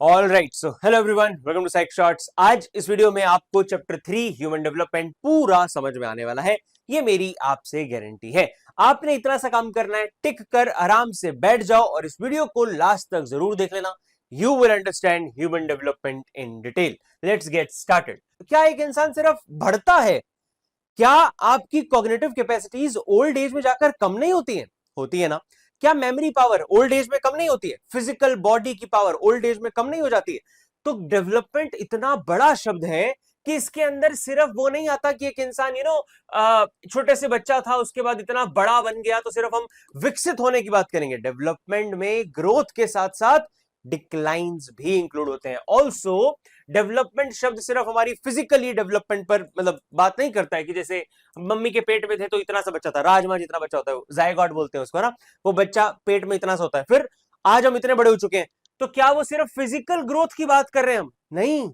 All right, so hello everyone, welcome to psych shorts. आज इस video में आपको चैप्टर 3 ह्यूमन डेवलपमेंट पूरा समझ में आने वाला है, ये मेरी आपसे गारंटी है। आपने इतना सा काम करना है, टिक कर आराम से बैठ जाओ और इस वीडियो को लास्ट तक जरूर देख लेना। You will understand human development in detail. Let's get started. क्या एक इंसान सिर्फ बढ़ता है? क्या आपकी कॉग्निटिव कैपेसिटीज ओल्ड एज में जाकर कम नहीं होती हैं? होती है ना। क्या मेमोरी पावर ओल्ड एज में कम नहीं होती है? फिजिकल बॉडी की पावर ओल्ड एज में कम नहीं हो जाती है? तो डेवलपमेंट इतना बड़ा शब्द है कि इसके अंदर सिर्फ वो नहीं आता कि एक इंसान छोटे से बच्चा था, उसके बाद इतना बड़ा बन गया तो सिर्फ हम विकसित होने की बात करेंगे। डेवलपमेंट में ग्रोथ के साथ साथ डिक्लाइंस भी इंक्लूड होते हैं। ऑल्सो डेवलपमेंट शब्द सिर्फ हमारी फिजिकली डेवलपमेंट पर मतलब बात नहीं करता है कि जैसे मम्मी के पेट में थे तो इतना सा बच्चा था, राजमा जितना बच्चा होता है, जायगॉट बोलते हैं उसको ना, वो बच्चा पेट में इतना सा होता है। फिर आज हम इतने बड़े हो चुके हैं, तो क्या वो सिर्फ फिजिकल ग्रोथ की बात कर रहे हैं हम? नहीं।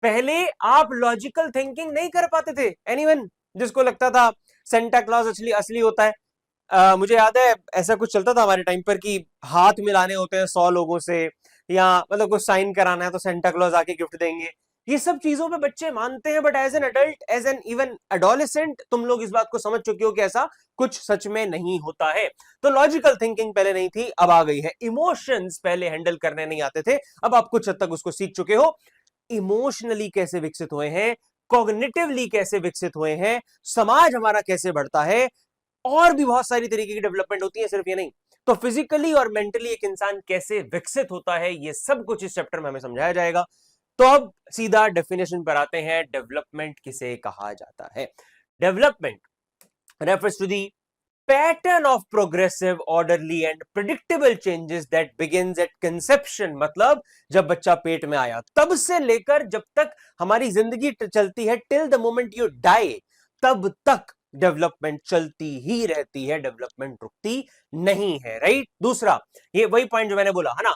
पहले आप लॉजिकल थिंकिंग नहीं कर पाते थे। एनीवन जिसको लगता था सेंटा क्लॉज असली असली होता है, मुझे याद है ऐसा कुछ चलता था हमारे टाइम पर कि हाथ मिलाने होते हैं 100 लोगों से, या मतलब कुछ साइन कराना है तो सेंटा क्लॉज आके गिफ्ट देंगे। ये सब चीजों पे बच्चे मानते हैं, but as an adult, as an even adolescent, तुम लोग इस बात को समझ चुके हो कि ऐसा कुछ सच में नहीं होता है। तो लॉजिकल थिंकिंग पहले नहीं थी, अब आ गई है। इमोशंस पहले हैंडल करने नहीं आते थे, अब आप कुछ हद तक उसको सीख चुके हो। इमोशनली कैसे विकसित हुए हैं, कॉग्निटिवली कैसे विकसित हुए हैं, समाज हमारा कैसे बढ़ता है, और भी बहुत सारी तरीके की डेवलपमेंट होती है, सिर्फ ये नहीं। तो फिजिकली और मेंटली एक इंसान कैसे विकसित होता है, ये सब कुछ इस चैप्टर में हमें समझाया जाएगा। तो अब सीधा डेफिनेशन पर आते हैं, डेवलपमेंट किसे कहा जाता है। Development refers to the pattern of progressive, orderly and predictable changes that begins at conception। मतलब जब बच्चा पेट में आया तब से लेकर जब तक हमारी जिंदगी चलती है, till the moment you die, तब तक डेवलपमेंट चलती ही रहती है, डेवलपमेंट रुकती नहीं है। राइट। दूसरा, ये वही पॉइंट जो मैंने बोला है ना,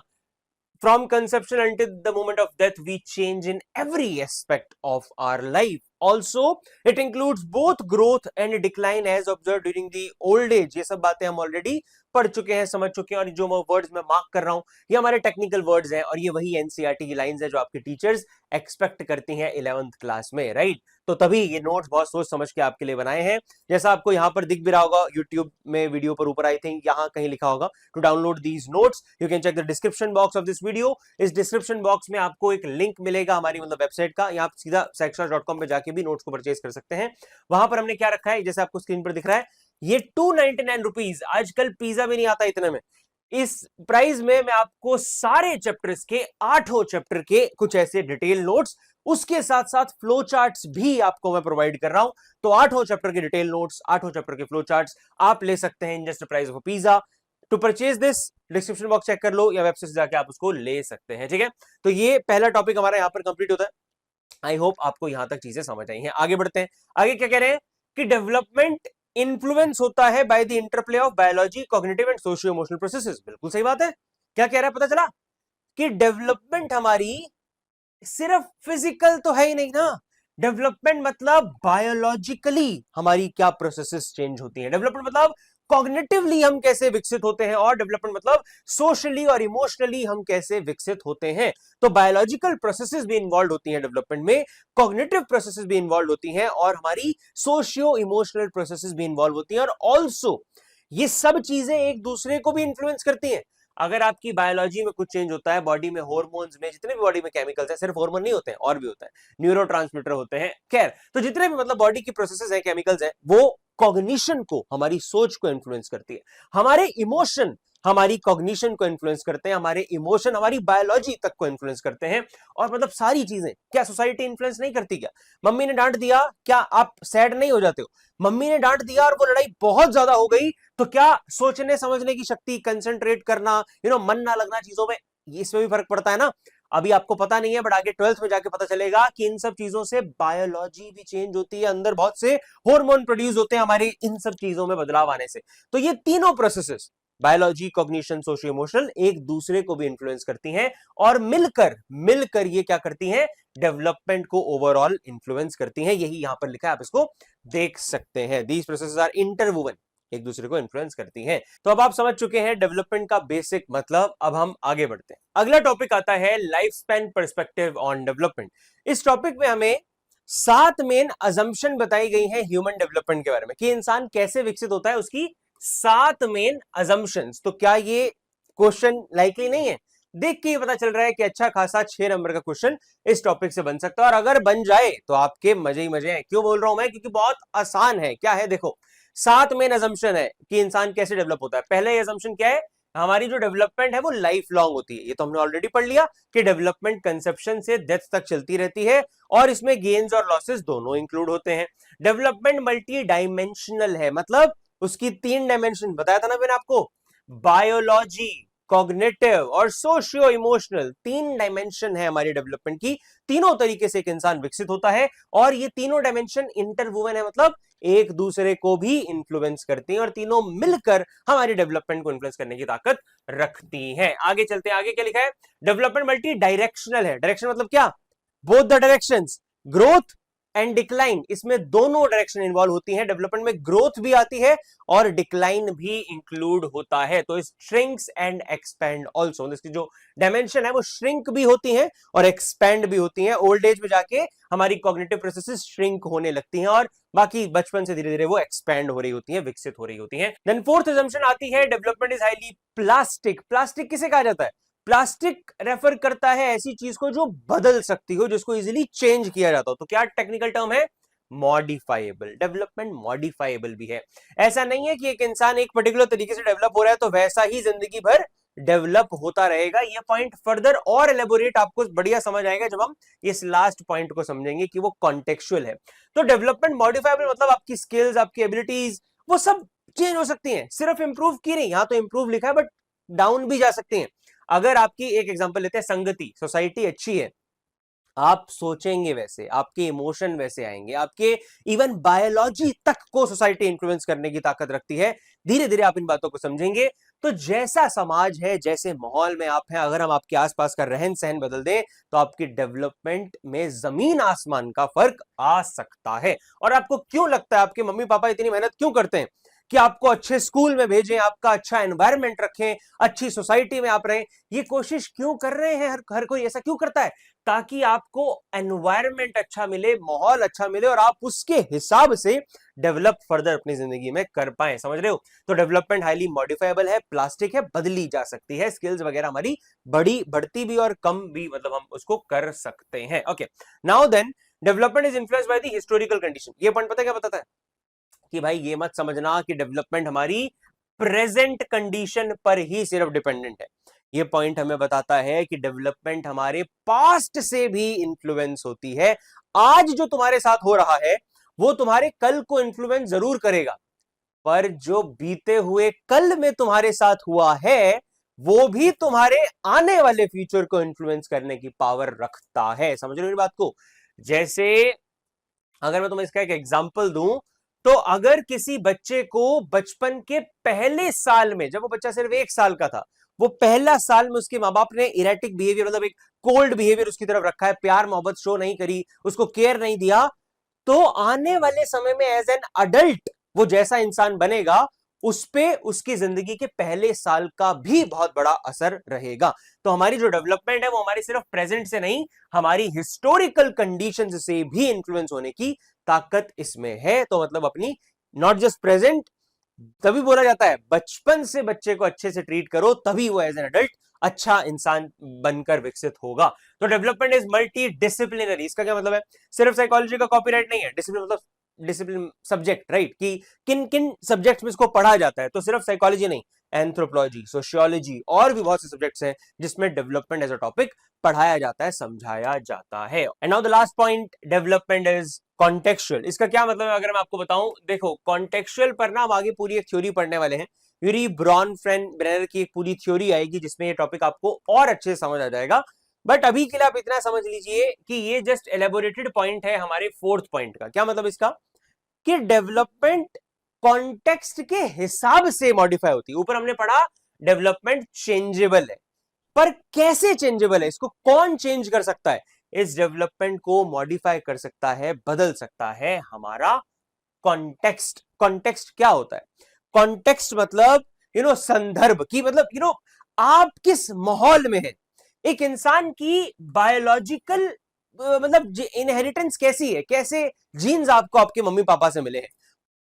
from conception until the moment of death we change in every aspect of our life. Also it includes both growth and decline as observed during the old age। ये सब बातें हम ऑलरेडी पढ़ चुके हैं, समझ चुके हैं, और जो मैं वर्ड्स में मार्क कर रहा हूं ये हमारे टेक्निकल वर्ड्स हैं, और ये वही एनसीईआरटी की लाइंस है जो आपके टीचर्स एक्सपेक्ट करती हैं 11th क्लास में। राइट। तो तभी ये नोट्स बहुत सोच समझ के आपके लिए बनाए हैं। जैसा आपको यहां पर दिख भी रहा होगा यूट्यूब में वीडियो पर ऊपर, आई थिंक यहां कहीं लिखा होगा to download these notes you can check the description box of this video. इस डिस्क्रिप्शन बॉक्स में आपको एक लिंक मिलेगा हमारी मतलब वेबसाइट का, यहाँ सीधा saikshas.com पे जाके भी नोट्स को परचेज कर सकते हैं। वहां पर हमने क्या रखा है, जैसे आपको स्क्रीन पर दिख रहा है, ये 299 रुपीज, आजकल पिज्जा भी नहीं आता इतने में। इस प्राइस में मैं आपको सारे चैप्टर्स के, 8 चैप्टर के कुछ ऐसे डिटेल नोट्स, उसके साथ साथ फ्लो चार्ट्स भी आपको मैं प्रोवाइड कर रहा हूं। तो 8 चैप्टर के डिटेल नोट्स, 8 चैप्टर के फ्लो चार्ट्स आप ले सकते हैं in just price of pizza. To purchase this, description box check कर लो या वेबसाइट से जाके आप उसको ले सकते हैं। ठीक है। तो ये पहला टॉपिक हमारा यहां पर कंप्लीट होता है। आई होप आपको यहां तक चीजें समझ आई हैं। आगे बढ़ते हैं। आगे क्या कह रहे हैं कि डेवलपमेंट इन्फ्लुएंस होता है by the interplay of biology, cognitive and socio emotional processes. बिल्कुल सही बात है। क्या कह रहा है, पता चला कि डेवलपमेंट हमारी सिर्फ फिजिकल तो है ही नहीं ना। डेवलपमेंट मतलब बायोलॉजिकली हमारी क्या प्रोसेसेस चेंज होती हैं। डेवलपमेंट मतलब कॉग्निटिवली हम कैसे विकसित होते हैं, और डेवलपमेंट मतलब सोशली और इमोशनली हम कैसे विकसित होते हैं। तो बायोलॉजिकल प्रोसेसेस भी इन्वॉल्व होती हैं डेवलपमेंट में, कॉग्निटिव प्रोसेसेस भी इन्वॉल्व होती हैं, और हमारी सोशियो इमोशनल प्रोसेसेस भी इन्वॉल्व होती हैं। और ऑल्सो ये सब चीजें एक दूसरे को भी इन्फ्लुएंस करती हैं। अगर आपकी बायोलॉजी में कुछ चेंज होता है, बॉडी में हार्मोन्स में, जितने भी बॉडी में केमिकल्स हैं, सिर्फ हार्मोन नहीं होते हैं, और भी होता है, न्यूरोट्रांसमीटर होते हैं, खैर, तो जितने भी मतलब बॉडी की प्रोसेसेस हैं, केमिकल्स हैं, वो कॉग्निशन को, हमारी सोच को इन्फ्लुएंस करती है। हमारे इमोशन हमारी कॉग्निशन को इन्फ्लुएंस करते हैं, हमारे इमोशन हमारी बायोलॉजी तक को इन्फ्लुएंस करते हैं। और मतलब सारी चीजें, क्या सोसाइटी इन्फ्लुएंस नहीं करती? क्या मम्मी ने डांट दिया, क्या आप सैड नहीं हो जाते हो? मम्मी ने डांट दिया और वो लड़ाई बहुत ज्यादा हो गई, तो क्या सोचने समझने की शक्ति, कंसंट्रेट करना, मन ना लगना चीजों में, इसमें भी फर्क पड़ता है ना। अभी आपको पता नहीं है, बट आगे 12th में जाके पता चलेगा कि इन सब चीजों से बायोलॉजी भी चेंज होती है, अंदर बहुत से हार्मोन प्रोड्यूस होते हैं हमारे इन सब चीजों में बदलाव आने से। तो ये तीनों processes, biology, cognition, socio emotional, एक दूसरे को भी इन्फ्लुएंस करती हैं, और मिलकर मिलकर ये क्या करती हैं, डेवलपमेंट को ओवरऑल इन्फ्लुएंस करती हैं। यही यहां पर लिखा है, आप इसको देख सकते हैं। These processes are interwoven. एक दूसरे को इन्फ्लुएंस करती हैं। तो अब आप समझ चुके हैं डेवलपमेंट का बेसिक मतलब। अब हम आगे बढ़ते हैं। अगला टॉपिक आता है life span perspective on development. इस टॉपिक में हमें 7 मेन अजम्पशन बताई गई है ह्यूमन डेवलपमेंट के बारे में, कि इंसान कैसे विकसित होता है, उसकी 7 मेन अजम्पशंस। तो क्या ये क्वेश्चन लाइकली नहीं है? देख के ये पता चल रहा है कि अच्छा खासा 6 नंबर का क्वेश्चन इस टॉपिक से बन सकता है, और अगर बन जाए तो आपके मजे ही मजे हैं। क्यों बोल रहा हूं मैं? क्योंकि बहुत आसान है। क्या है? देखो, 7 मेन अजम्पशन है कि इंसान कैसे डेवलप होता है। पहले ये अजम्पशन क्या है? हमारी जो डेवलपमेंट है वो लाइफ लॉन्ग होती है। ये तो हमने ऑलरेडी पढ़ लिया कि डेवलपमेंट कंसेप्शन से डेथ तक चलती रहती है, और इसमें गेन्स और लॉसेस दोनों इंक्लूड होते हैं। डेवलपमेंट मल्टी डायमेंशनल है, मतलब उसकी 3 डायमेंशन बताया था ना मैंने आपको, बायोलॉजी, कॉग्निटिव और सोशियो इमोशनल। 3 डायमेंशन है हमारी डेवलपमेंट की। तीनों तरीके से एक इंसान विकसित होता है, और ये तीनों डायमेंशन इंटरवोवन है, मतलब एक दूसरे को भी इंफ्लुएंस करती हैं, और तीनों मिलकर हमारी डेवलपमेंट को इंफ्लुएंस करने की ताकत रखती हैं। आगे चलते हैं। आगे क्या लिखा है? डेवलपमेंट मल्टी डायरेक्शनल है। डायरेक्शन मतलब क्या? Both the directions, growth and decline, इसमें दोनों डायरेक्शन इन्वॉल्व होती हैं। डेवलपमेंट में ग्रोथ भी आती है और डिक्लाइन भी इंक्लूड होता है। तो श्रिंक्स एंड एक्सपेंड ऑल्सो, इसकी जो डायमेंशन है वो श्रिंक भी होती है और एक्सपेंड भी होती है। ओल्ड एज में जाके हमारी कॉग्निटिव प्रोसेसेस श्रिंक होने लगती हैं, और बाकी बचपन से धीरे धीरे वो एक्सपेंड हो रही होती है, विकसित हो रही होती है। देन फोर्थ अजम्पशन आती है, development is highly plastic. Plastic किसे कहा जाता है? प्लास्टिक रेफर करता है ऐसी चीज को जो बदल सकती हो, जिसको इजीली चेंज किया जाता हो। तो क्या टेक्निकल टर्म है? मॉडिफाइबल। डेवलपमेंट मॉडिफाइबल भी है। ऐसा नहीं है कि एक इंसान एक पर्टिकुलर तरीके से डेवलप हो रहा है तो वैसा ही जिंदगी भर डेवलप होता रहेगा। ये पॉइंट फर्दर और एलेबोरेट आपको बढ़िया समझ आएगा जब हम इस लास्ट पॉइंट को समझेंगे कि वो कॉन्टेक्चुअल है। तो डेवलपमेंट मॉडिफाइबल मतलब आपकी स्किल्स, आपकी एबिलिटीज, वो सब चेंज हो सकती हैं, सिर्फ इंप्रूव की नहीं। यहां तो इंप्रूव लिखा है, बट डाउन भी जा सकती हैं। अगर आपकी एक एग्जांपल लेते हैं, संगति, सोसाइटी अच्छी है, आप सोचेंगे वैसे, आपके इमोशन वैसे आएंगे, आपके इवन बायोलॉजी तक को सोसाइटी इन्फ्लुएंस करने की ताकत रखती है। धीरे धीरे आप इन बातों को समझेंगे। तो जैसा समाज है, जैसे माहौल में आप हैं, अगर हम आपके आसपास का रहन सहन बदल दें तो आपकी डेवलपमेंट में जमीन आसमान का फर्क आ सकता है। और आपको क्यों लगता है आपके मम्मी पापा इतनी मेहनत क्यों करते हैं कि आपको अच्छे स्कूल में भेजें, आपका अच्छा एनवायरनमेंट रखें, अच्छी सोसाइटी में आप रहें? ये कोशिश क्यों कर रहे हैं? हर कोई ऐसा क्यों करता है? ताकि आपको एनवायरनमेंट अच्छा मिले, माहौल अच्छा मिले, और आप उसके हिसाब से डेवलप फर्दर अपनी जिंदगी में कर पाए। समझ रहे हो? तो डेवलपमेंट हाईली मॉडिफाइबल है, प्लास्टिक है, बदली जा सकती है। स्किल्स वगैरह हमारी बढ़ती भी और कम भी, मतलब हम उसको कर सकते हैं। Okay, now then development is influenced by the historical condition. ये पॉइंट पता क्या बताता है? कि भाई ये मत समझना कि डेवलपमेंट हमारी प्रेजेंट कंडीशन पर ही सिर्फ डिपेंडेंट है। ये पॉइंट हमें बताता है कि डेवलपमेंट हमारे पास्ट से भी इंफ्लुएंस होती है। आज जो तुम्हारे साथ हो रहा है वो तुम्हारे कल को इंफ्लुएंस जरूर करेगा, पर जो बीते हुए कल में तुम्हारे साथ हुआ है वो भी तुम्हारे आने वाले फ्यूचर को इन्फ्लुएंस करने की पावर रखता है। समझ रहे हो मेरी बात को? जैसे अगर मैं तुम्हें इसका एक एग्जांपल दूं, तो अगर किसी बच्चे को बचपन के पहले साल में, जब वो बच्चा सिर्फ 1 साल का था, वो पहला साल में उसके माँ बाप ने इरेटिक बिहेवियर, मतलब एक कोल्ड बिहेवियर उसकी तरफ रखा है, प्यार मोहब्बत शो नहीं करी, उसको केयर नहीं दिया, तो आने वाले समय में एज एन अडल्ट वो जैसा इंसान बनेगा, उस पे उसकी जिंदगी के पहले साल का भी बहुत बड़ा असर रहेगा। तो हमारी जो डेवलपमेंट है वो हमारी सिर्फ प्रेजेंट से नहीं, हमारी हिस्टोरिकल कंडीशंस से भी इंफ्लुएंस होने की ताकत इसमें है। तो मतलब अपनी नॉट जस्ट प्रेजेंट, तभी बोला जाता है बचपन से बच्चे को अच्छे से ट्रीट करो, तभी वो एज एन एडल्ट अच्छा इंसान बनकर विकसित होगा। तो डेवलपमेंट इज मल्टी डिसिप्लिनरी। इसका क्या मतलब है? सिर्फ साइकोलॉजी का कॉपीराइट नहीं है। डिसिप्लिन मतलब डिसिप्लिन सब्जेक्ट, राइट, कि किन किन सब्जेक्ट्स में इसको पढ़ा जाता है। तो सिर्फ साइकोलॉजी नहीं, एंथ्रोपोलॉजी, सोशियोलॉजी और भी बहुत से सब्जेक्ट्स हैं जिसमें डेवलपमेंट एज अ टॉपिक पढ़ाया जाता है, समझाया जाता है। And now the last point, development is contextual. इसका क्या मतलब है अगर मैं आपको बताऊं? देखो, कॉन्टेक्चुअल पर ना हम आगे पूरी एक थ्योरी पढ़ने वाले हैं। यूरी ब्रॉनफ्रेंडर की एक पूरी थ्योरी आएगी जिसमें ये टॉपिक आपको और अच्छे से समझ आ जाएगा। बट अभी के लिए आप इतना समझ लीजिए कि ये जस्ट एलेबोरेटेड पॉइंट है हमारे फोर्थ पॉइंट का। क्या मतलब इसका? कि डेवलपमेंट कॉन्टेक्स्ट के हिसाब से मॉडिफाई होती है। ऊपर हमने पढ़ा डेवलपमेंट चेंजेबल है, पर कैसे चेंजेबल है? इसको कौन चेंज कर सकता है? इस डेवलपमेंट को मॉडिफाई कर सकता है, बदल सकता है हमारा कॉन्टेक्स्ट। कॉन्टेक्स्ट क्या होता है? कॉन्टेक्स्ट मतलब संदर्भ की, मतलब आप किस माहौल में है। एक इंसान की बायोलॉजिकल मतलब इनहेरिटेंस कैसी है, कैसे जीन्स आपको आपके मम्मी पापा से मिले हैं,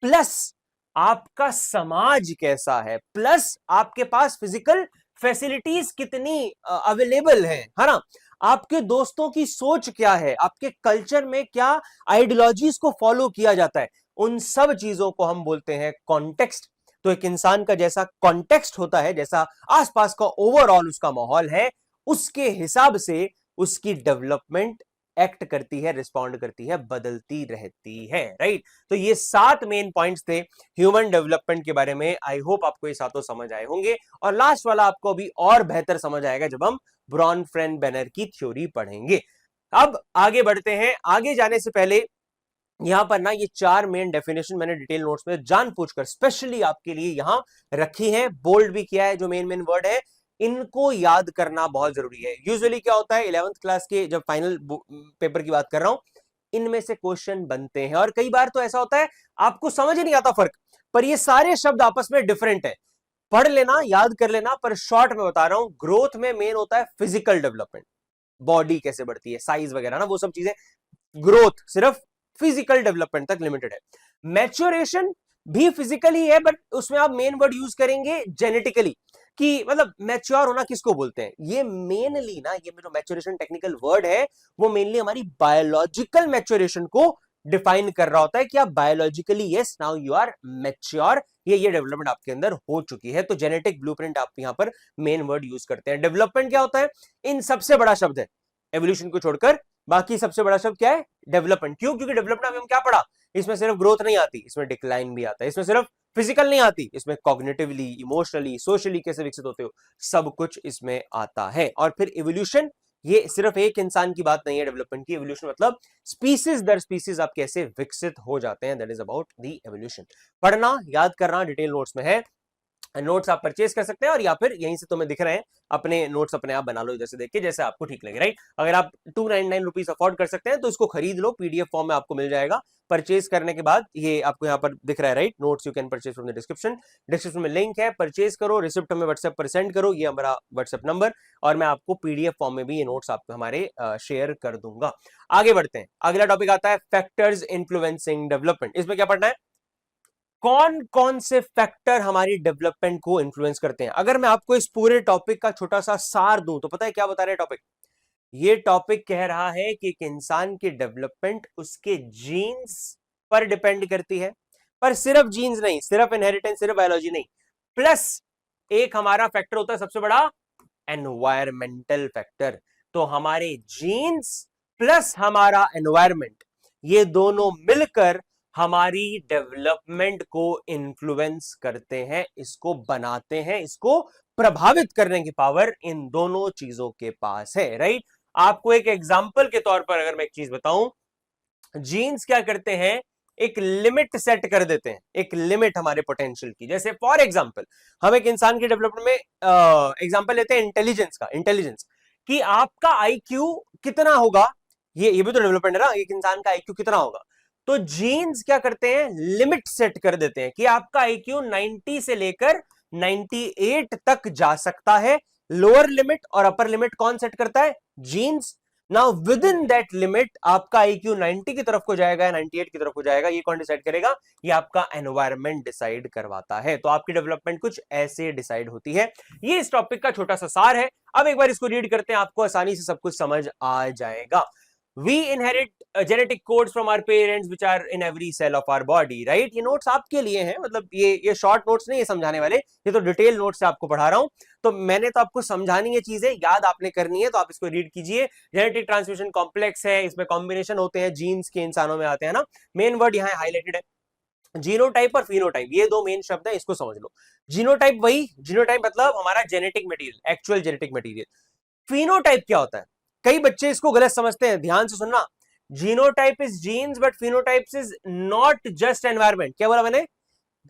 प्लस आपका समाज कैसा है, प्लस आपके पास फिजिकल फैसिलिटीज कितनी अवेलेबल है ना, आपके दोस्तों की सोच क्या है, आपके कल्चर में क्या आइडियोलॉजीज को फॉलो किया जाता है, उन सब चीजों को हम बोलते हैं कॉन्टेक्स्ट। तो एक इंसान का जैसा कॉन्टेक्स्ट होता है, जैसा आसपास का ओवरऑल उसका माहौल है, उसके हिसाब से उसकी डेवलपमेंट एक्ट करती है, रिस्पॉन्ड करती है, बदलती रहती है, राइट। तो ये 7 मेन पॉइंट्स थे ह्यूमन डेवलपमेंट के बारे में। आई होप आपको ये सातों समझ आए होंगे, और लास्ट वाला आपको अभी और बेहतर समझ आएगा जब हम ब्रॉनफ्रेंड बेनर की थ्योरी पढ़ेंगे। अब आगे बढ़ते हैं। आगे जाने से पहले यहां पर ना ये 4 मेन डेफिनेशन मैंने डिटेल नोट्स में जानबूझकर स्पेशली आपके लिए यहां रखी है, बोल्ड भी किया है, जो मेन मेन वर्ड है इनको याद करना बहुत जरूरी है। यूजुअली क्या होता है 11th क्लास के जब फाइनल पेपर की बात कर रहा हूं, इनमें से क्वेश्चन बनते हैं, और कई बार तो ऐसा होता है आपको समझ ही नहीं आता फर्क, पर ये सारे शब्द आपस में डिफरेंट है, पढ़ लेना, याद कर लेना, पर शॉर्ट में बता रहा हूं। ग्रोथ में मेन होता है फिजिकल डेवलपमेंट, बॉडी कैसे बढ़ती है, साइज वगैरह ना, वो सब चीजें ग्रोथ सिर्फ फिजिकल डेवलपमेंट तक लिमिटेड है। मैच्योरेशन भी फिजिकली है, बट उसमें आप मेन वर्ड यूज करेंगे जेनेटिकली, कि मतलब मैच्योर होना किसको बोलते हैं, ये मेनली ना, ये जो मैच्योरेशन टेक्निकल वर्ड है वो मेनली हमारी बायोलॉजिकल मैच्योरेशन को डिफाइन कर रहा होता है कि आप biologically yes now you are mature, ये डेवलपमेंट आपके अंदर हो चुकी है। तो जेनेटिक ब्लूप्रिंट आप यहां पर मेन वर्ड यूज करते हैं। डेवलपमेंट क्या होता है, इन सबसे बड़ा शब्द है, एवोल्यूशन को छोड़कर बाकी सबसे बड़ा शब्द क्या है, डेवलपमेंट। क्यों? क्योंकि डेवलपमेंट में हम क्या पढ़ा, इसमें सिर्फ ग्रोथ नहीं आती, इसमें डिक्लाइन भी आता है, इसमें सिर्फ फिजिकल नहीं आती, इसमें कॉग्निटिवली, इमोशनली, सोशली कैसे विकसित होते हो, सब कुछ इसमें आता है। और फिर इवोल्यूशन, ये सिर्फ एक इंसान की बात नहीं है डेवलपमेंट की, इवोल्यूशन मतलब स्पीसीज दर स्पीसीज आप कैसे विकसित हो जाते हैं, that is about the evolution. पढ़ना, याद करना डिटेल नोट्स में है, नोट्स आप परचेज कर सकते हैं, और या फिर यहीं से तुम्हें दिख रहे हैं, अपने नोट्स अपने आप बना लो इधर से देख के, जैसे आपको ठीक लगे, राइट। अगर आप 299 रुपीज अफोर्ड कर सकते हैं तो इसको खरीद लो, पीडीएफ फॉर्म में आपको मिल जाएगा। परचेज करने के बाद ये आपको यहाँ पर दिख रहा है, right, notes you can purchase from the description, description में लिंक है, परचेज करो, रिसिप्ट हमें व्हाट्सएप पर सेंड करो, ये हमारा व्हाट्सएप नंबर, और मैं आपको पीडीएफ फॉर्म में भी ये नोट्स आपको हमारे शेयर कर दूंगा। आगे बढ़ते हैं, अगला टॉपिक आता है फैक्टर्स इन्फ्लुएंसिंग डेवलपमेंट। इसमें क्या पढ़ना है, कौन कौन से फैक्टर हमारी डेवलपमेंट को इन्फ्लुएंस करते हैं। अगर मैं आपको इस पूरे टॉपिक का छोटा सा सार दूं तो पता है क्या बता रहे हैं टॉपिक, ये टॉपिक कह रहा है कि एक इंसान की डेवलपमेंट उसके जीन्स पर डिपेंड करती है, पर सिर्फ जीन्स नहीं, सिर्फ इनहेरिटेंस, सिर्फ बायोलॉजी नहीं, प्लस एक हमारा फैक्टर होता है सबसे बड़ा, एनवायरमेंटल फैक्टर। तो हमारे जीन्स प्लस हमारा एनवायरमेंट, ये दोनों मिलकर हमारी डेवलपमेंट को इन्फ्लुएंस करते हैं, इसको बनाते हैं, इसको प्रभावित करने की पावर इन दोनों चीजों के पास है, राइट। आपको एक एग्जांपल के तौर पर अगर मैं एक चीज बताऊं, जीन्स क्या करते हैं, एक लिमिट सेट कर देते हैं, एक लिमिट हमारे पोटेंशियल की। जैसे फॉर एग्जांपल हम एक इंसान की डेवलपमेंट में एग्जांपल लेते हैं इंटेलिजेंस का, इंटेलिजेंस कि आपका आईक्यू कितना होगा, ये भी तो डेवलपमेंट है ना, एक इंसान का आईक्यू कितना होगा। तो जीन्स क्या करते हैं, लिमिट सेट कर देते हैं कि आपका आईक्यू 90 से लेकर 98 तक जा सकता है। लोअर लिमिट और अपर लिमिट कौन सेट करता है, genes. Now within that limit आपका आईक्यू 90 की तरफ को जाएगा या 98 की तरफ को जाएगा, ये कौन डिसाइड करेगा, ये आपका एनवायरनमेंट डिसाइड करवाता है। तो आपकी डेवलपमेंट कुछ ऐसे डिसाइड होती है। ये इस टॉपिक का छोटा सा सार है। अब एक बार इसको रीड करते हैं, आपको आसानी से सब कुछ समझ आ जाएगा। We inherit genetic codes from our parents which are in every cell of our body, right? ये नोट्स आपके लिए हैं, मतलब ये शॉर्ट नोट्स नहीं है समझाने वाले, ये तो डिटेल नोट्स से आपको पढ़ा रहा हूं। तो मैंने तो आपको समझानी है चीजें, याद आपने करनी है, तो आप इसको रीड कीजिए। जेनेटिक ट्रांसमिशन कॉम्प्लेक्स है, इसमें कॉम्बिनेशन होते हैं, जीन्स के इंसानों में आते हैं ना। मेन वर्ड यहाँ हाईलाइटेड है, जीनोटाइप और फिनोटाइप, ये दो मेन शब्द है, इसको समझ लो। जीनोटाइप वही, जीनोटाइप मतलब हमारा genetic material, actual genetic material. Phenotype क्या होता है, कई बच्चे इसको गलत समझते हैं, ध्यान से सुनना। Genotype is genes but phenotype is not just environment. क्या बोला मैंने,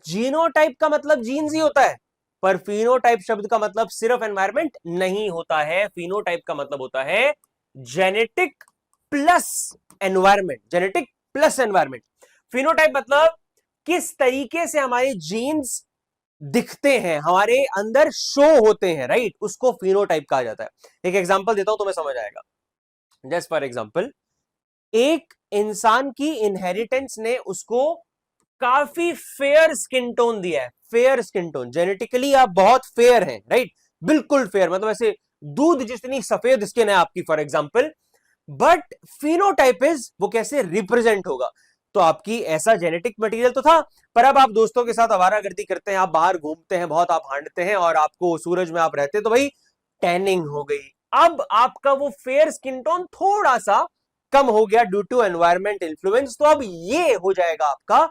जीनोटाइप का मतलब जीन्स ही होता है, पर फिनोटाइप शब्द का मतलब सिर्फ एनवायरमेंट नहीं होता है। फिनोटाइप का मतलब होता है genetic plus environment, genetic plus environment. Phenotype मतलब किस तरीके से हमारे जीन्स दिखते हैं, हमारे अंदर शो होते हैं, राइट, उसको फिनोटाइप कहा जाता है। एक एग्जांपल देता हूं, तुम्हें समझ आएगा। जस्ट फॉर एग्जांपल, एक इंसान की इनहेरिटेंस ने उसको काफी फेयर स्किन टोन दिया है। फेयर स्किन टोन, जेनेटिकली आप बहुत फेयर हैं, राइट, बिल्कुल फेयर, मतलब ऐसे दूध जितनी सफेद स्किन है आपकी, for example. But phenotype is, वो कैसे रिप्रेजेंट होगा? तो आपकी ऐसा जेनेटिक मटेरियल तो था, पर अब आप दोस्तों के साथ आवारागर्दी करते हैं, आप बाहर घूमते हैं बहुत, आप हांडते हैं, और आपको सूरज में आप रहते, तो भाई टैनिंग हो गई। अब आपका वो फेयर स्किन टोन थोड़ा सा कम हो गया ड्यू टू एनवायरमेंट इन्फ्लुएंस, तो अब ये हो जाएगा आपका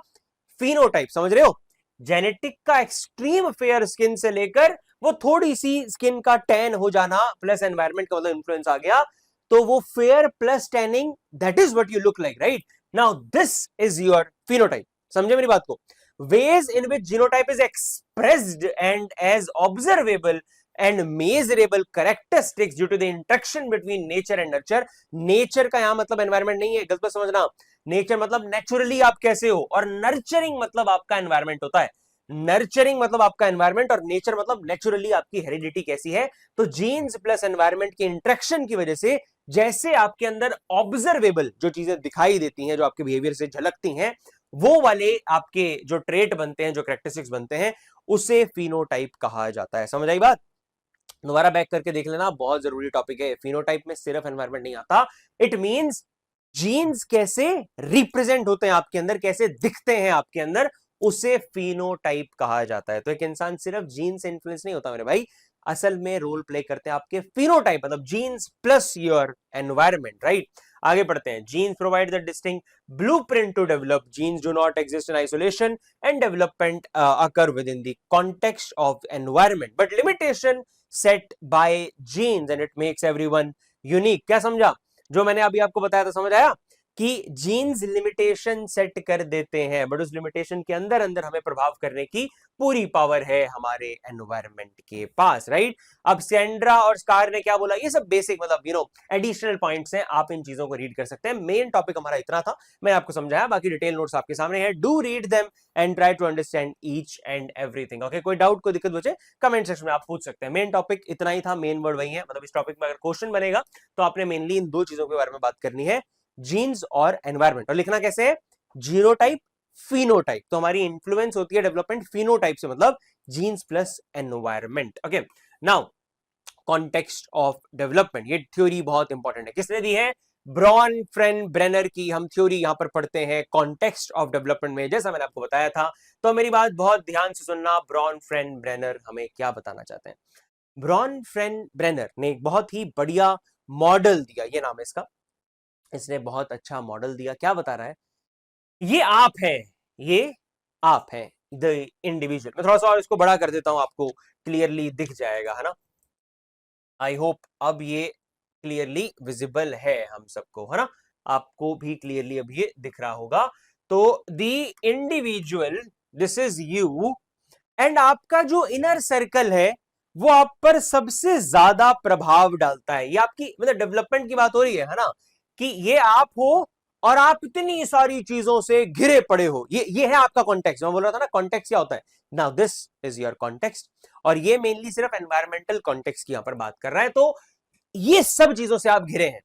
फिनोटाइप। समझ रहे हो? जेनेटिक का एक्सट्रीम फेयर स्किन से लेकर वो थोड़ी सी स्किन का टैन हो जाना, प्लस एनवायरमेंट का मतलब इन्फ्लुएंस आ गया, तो वो fair plus tanning, that is what you look like, right? Now this is your phenotype. समझे मेरी बात को? Ways in which genotype is expressed and as observable and measurable characteristics due to the interaction between nature and nurture. Nature का यहां मतलब environment नहीं है, गलत मत समझना। नेचर मतलब नेचुरली आप कैसे हो, और नर्चरिंग मतलब आपका एनवायरमेंट होता है। नर्चरिंग मतलब आपका एनवायरमेंट, और नेचर मतलब नेचुरली आपकी हेरिडिटी कैसी है। तो जीन्स प्लस एनवायरमेंट के इंटरेक्शन की वजह से जैसे आपके अंदर ऑब्जर्वेबल जो चीजें दिखाई देती हैं, जो आपके बिहेवियर से झलकती हैं, वो वाले आपके जो ट्रेट बनते हैं, जो कैरेक्टरिस्टिक्स बनते हैं, उसे फिनोटाइप कहा जाता है। समझ आई बात? दोबारा बैक करके देख लेना, बहुत जरूरी टॉपिक है। फिनोटाइप में सिर्फ एनवायरमेंट नहीं आता, इट मींस जीन्स कैसे रिप्रेजेंट होते हैं आपके अंदर, कैसे दिखते हैं आपके अंदर, उसे फिनोटाइप कहा जाता है। तो एक इंसान सिर्फ जीन से इन्फ्लुएंस नहीं होता मेरे भाई, असल में रोल प्ले करते हैं आपके फिनोटाइप, मतलब genes plus your environment, right? आगे पढ़ते हैं। Genes provide the distinct blueprint to develop. Genes do not exist in isolation and development occur within the context of environment, but limitation set by genes and it makes everyone unique. क्या समझा? जो मैंने अभी आपको बताया था, समझ आया कि जीन्स लिमिटेशन सेट कर देते हैं, बट उस लिमिटेशन के अंदर अंदर हमें प्रभाव करने की पूरी पावर है हमारे एनवायरमेंट के पास, राइट? अब सेंड्रा और स्कार ने क्या बोला, ये सब बेसिक मतलब एडिशनल पॉइंट्स हैं, आप इन चीजों को रीड कर सकते हैं। मेन टॉपिक हमारा इतना था, मैंने आपको समझाया, बाकी डिटेल नोट्स आपके सामने है। Do read them and try to understand each and everything. Okay, कोई डाउट, कोई दिक्कत बचे, कमेंट सेक्शन में आप पूछ सकते हैं। मेन टॉपिक इतना ही था, मेन वर्ड वही है, मतलब इस टॉपिक में अगर क्वेश्चन बनेगा तो आपने मेनली इन दो चीजों के बारे में बात करनी है, जीन्स और एनवायरमेंट। और लिखना कैसे है? Genotype, phenotype. तो हमारी इन्फ्लुएंस होती है डेवलपमेंट फिनोटाइप से, मतलब genes plus environment. Okay, now context of development, ये थ्योरी बहुत इंपॉर्टेंट है। किसने दी है? ब्रॉन फ्रेन ब्रेनर की हम थ्योरी यहां पर पढ़ते हैं कॉन्टेक्स्ट ऑफ डेवलपमेंट में, जैसा मैंने आपको बताया था। तो मेरी बात बहुत ध्यान से सुनना, ब्रॉन फ्रेन ब्रेनर हमें क्या बताना चाहते हैं। ब्रॉन फ्रेन ब्रेनर ने एक बहुत ही बढ़िया मॉडल दिया, ये नाम है इसका। इसने बहुत अच्छा मॉडल दिया। क्या बता रहा है? ये आप हैं, ये आप हैं, द इंडिविजुअल। मैं थोड़ा सा और इसको बड़ा कर देता हूं, आपको क्लियरली दिख जाएगा, है ना? आई होप अब ये क्लियरली विजिबल है हम सबको, है ना? आपको भी क्लियरली अब ये दिख रहा होगा। तो the individual, this is you, and आपका जो इनर सर्कल है वो आप पर सबसे ज्यादा प्रभाव डालता है। ये आपकी मतलब डेवलपमेंट की बात हो रही है ना, कि ये आप हो और आप इतनी सारी चीजों से घिरे पड़े हो। ये है आपका कॉन्टेक्स्ट। मैं बोल रहा था ना, कॉन्टेक्स्ट क्या होता है। Now this is your context, और ये मेनली सिर्फ एनवायरमेंटल कॉन्टेक्स्ट की यहां पर बात कर रहा है। तो ये सब चीजों से आप घिरे हैं,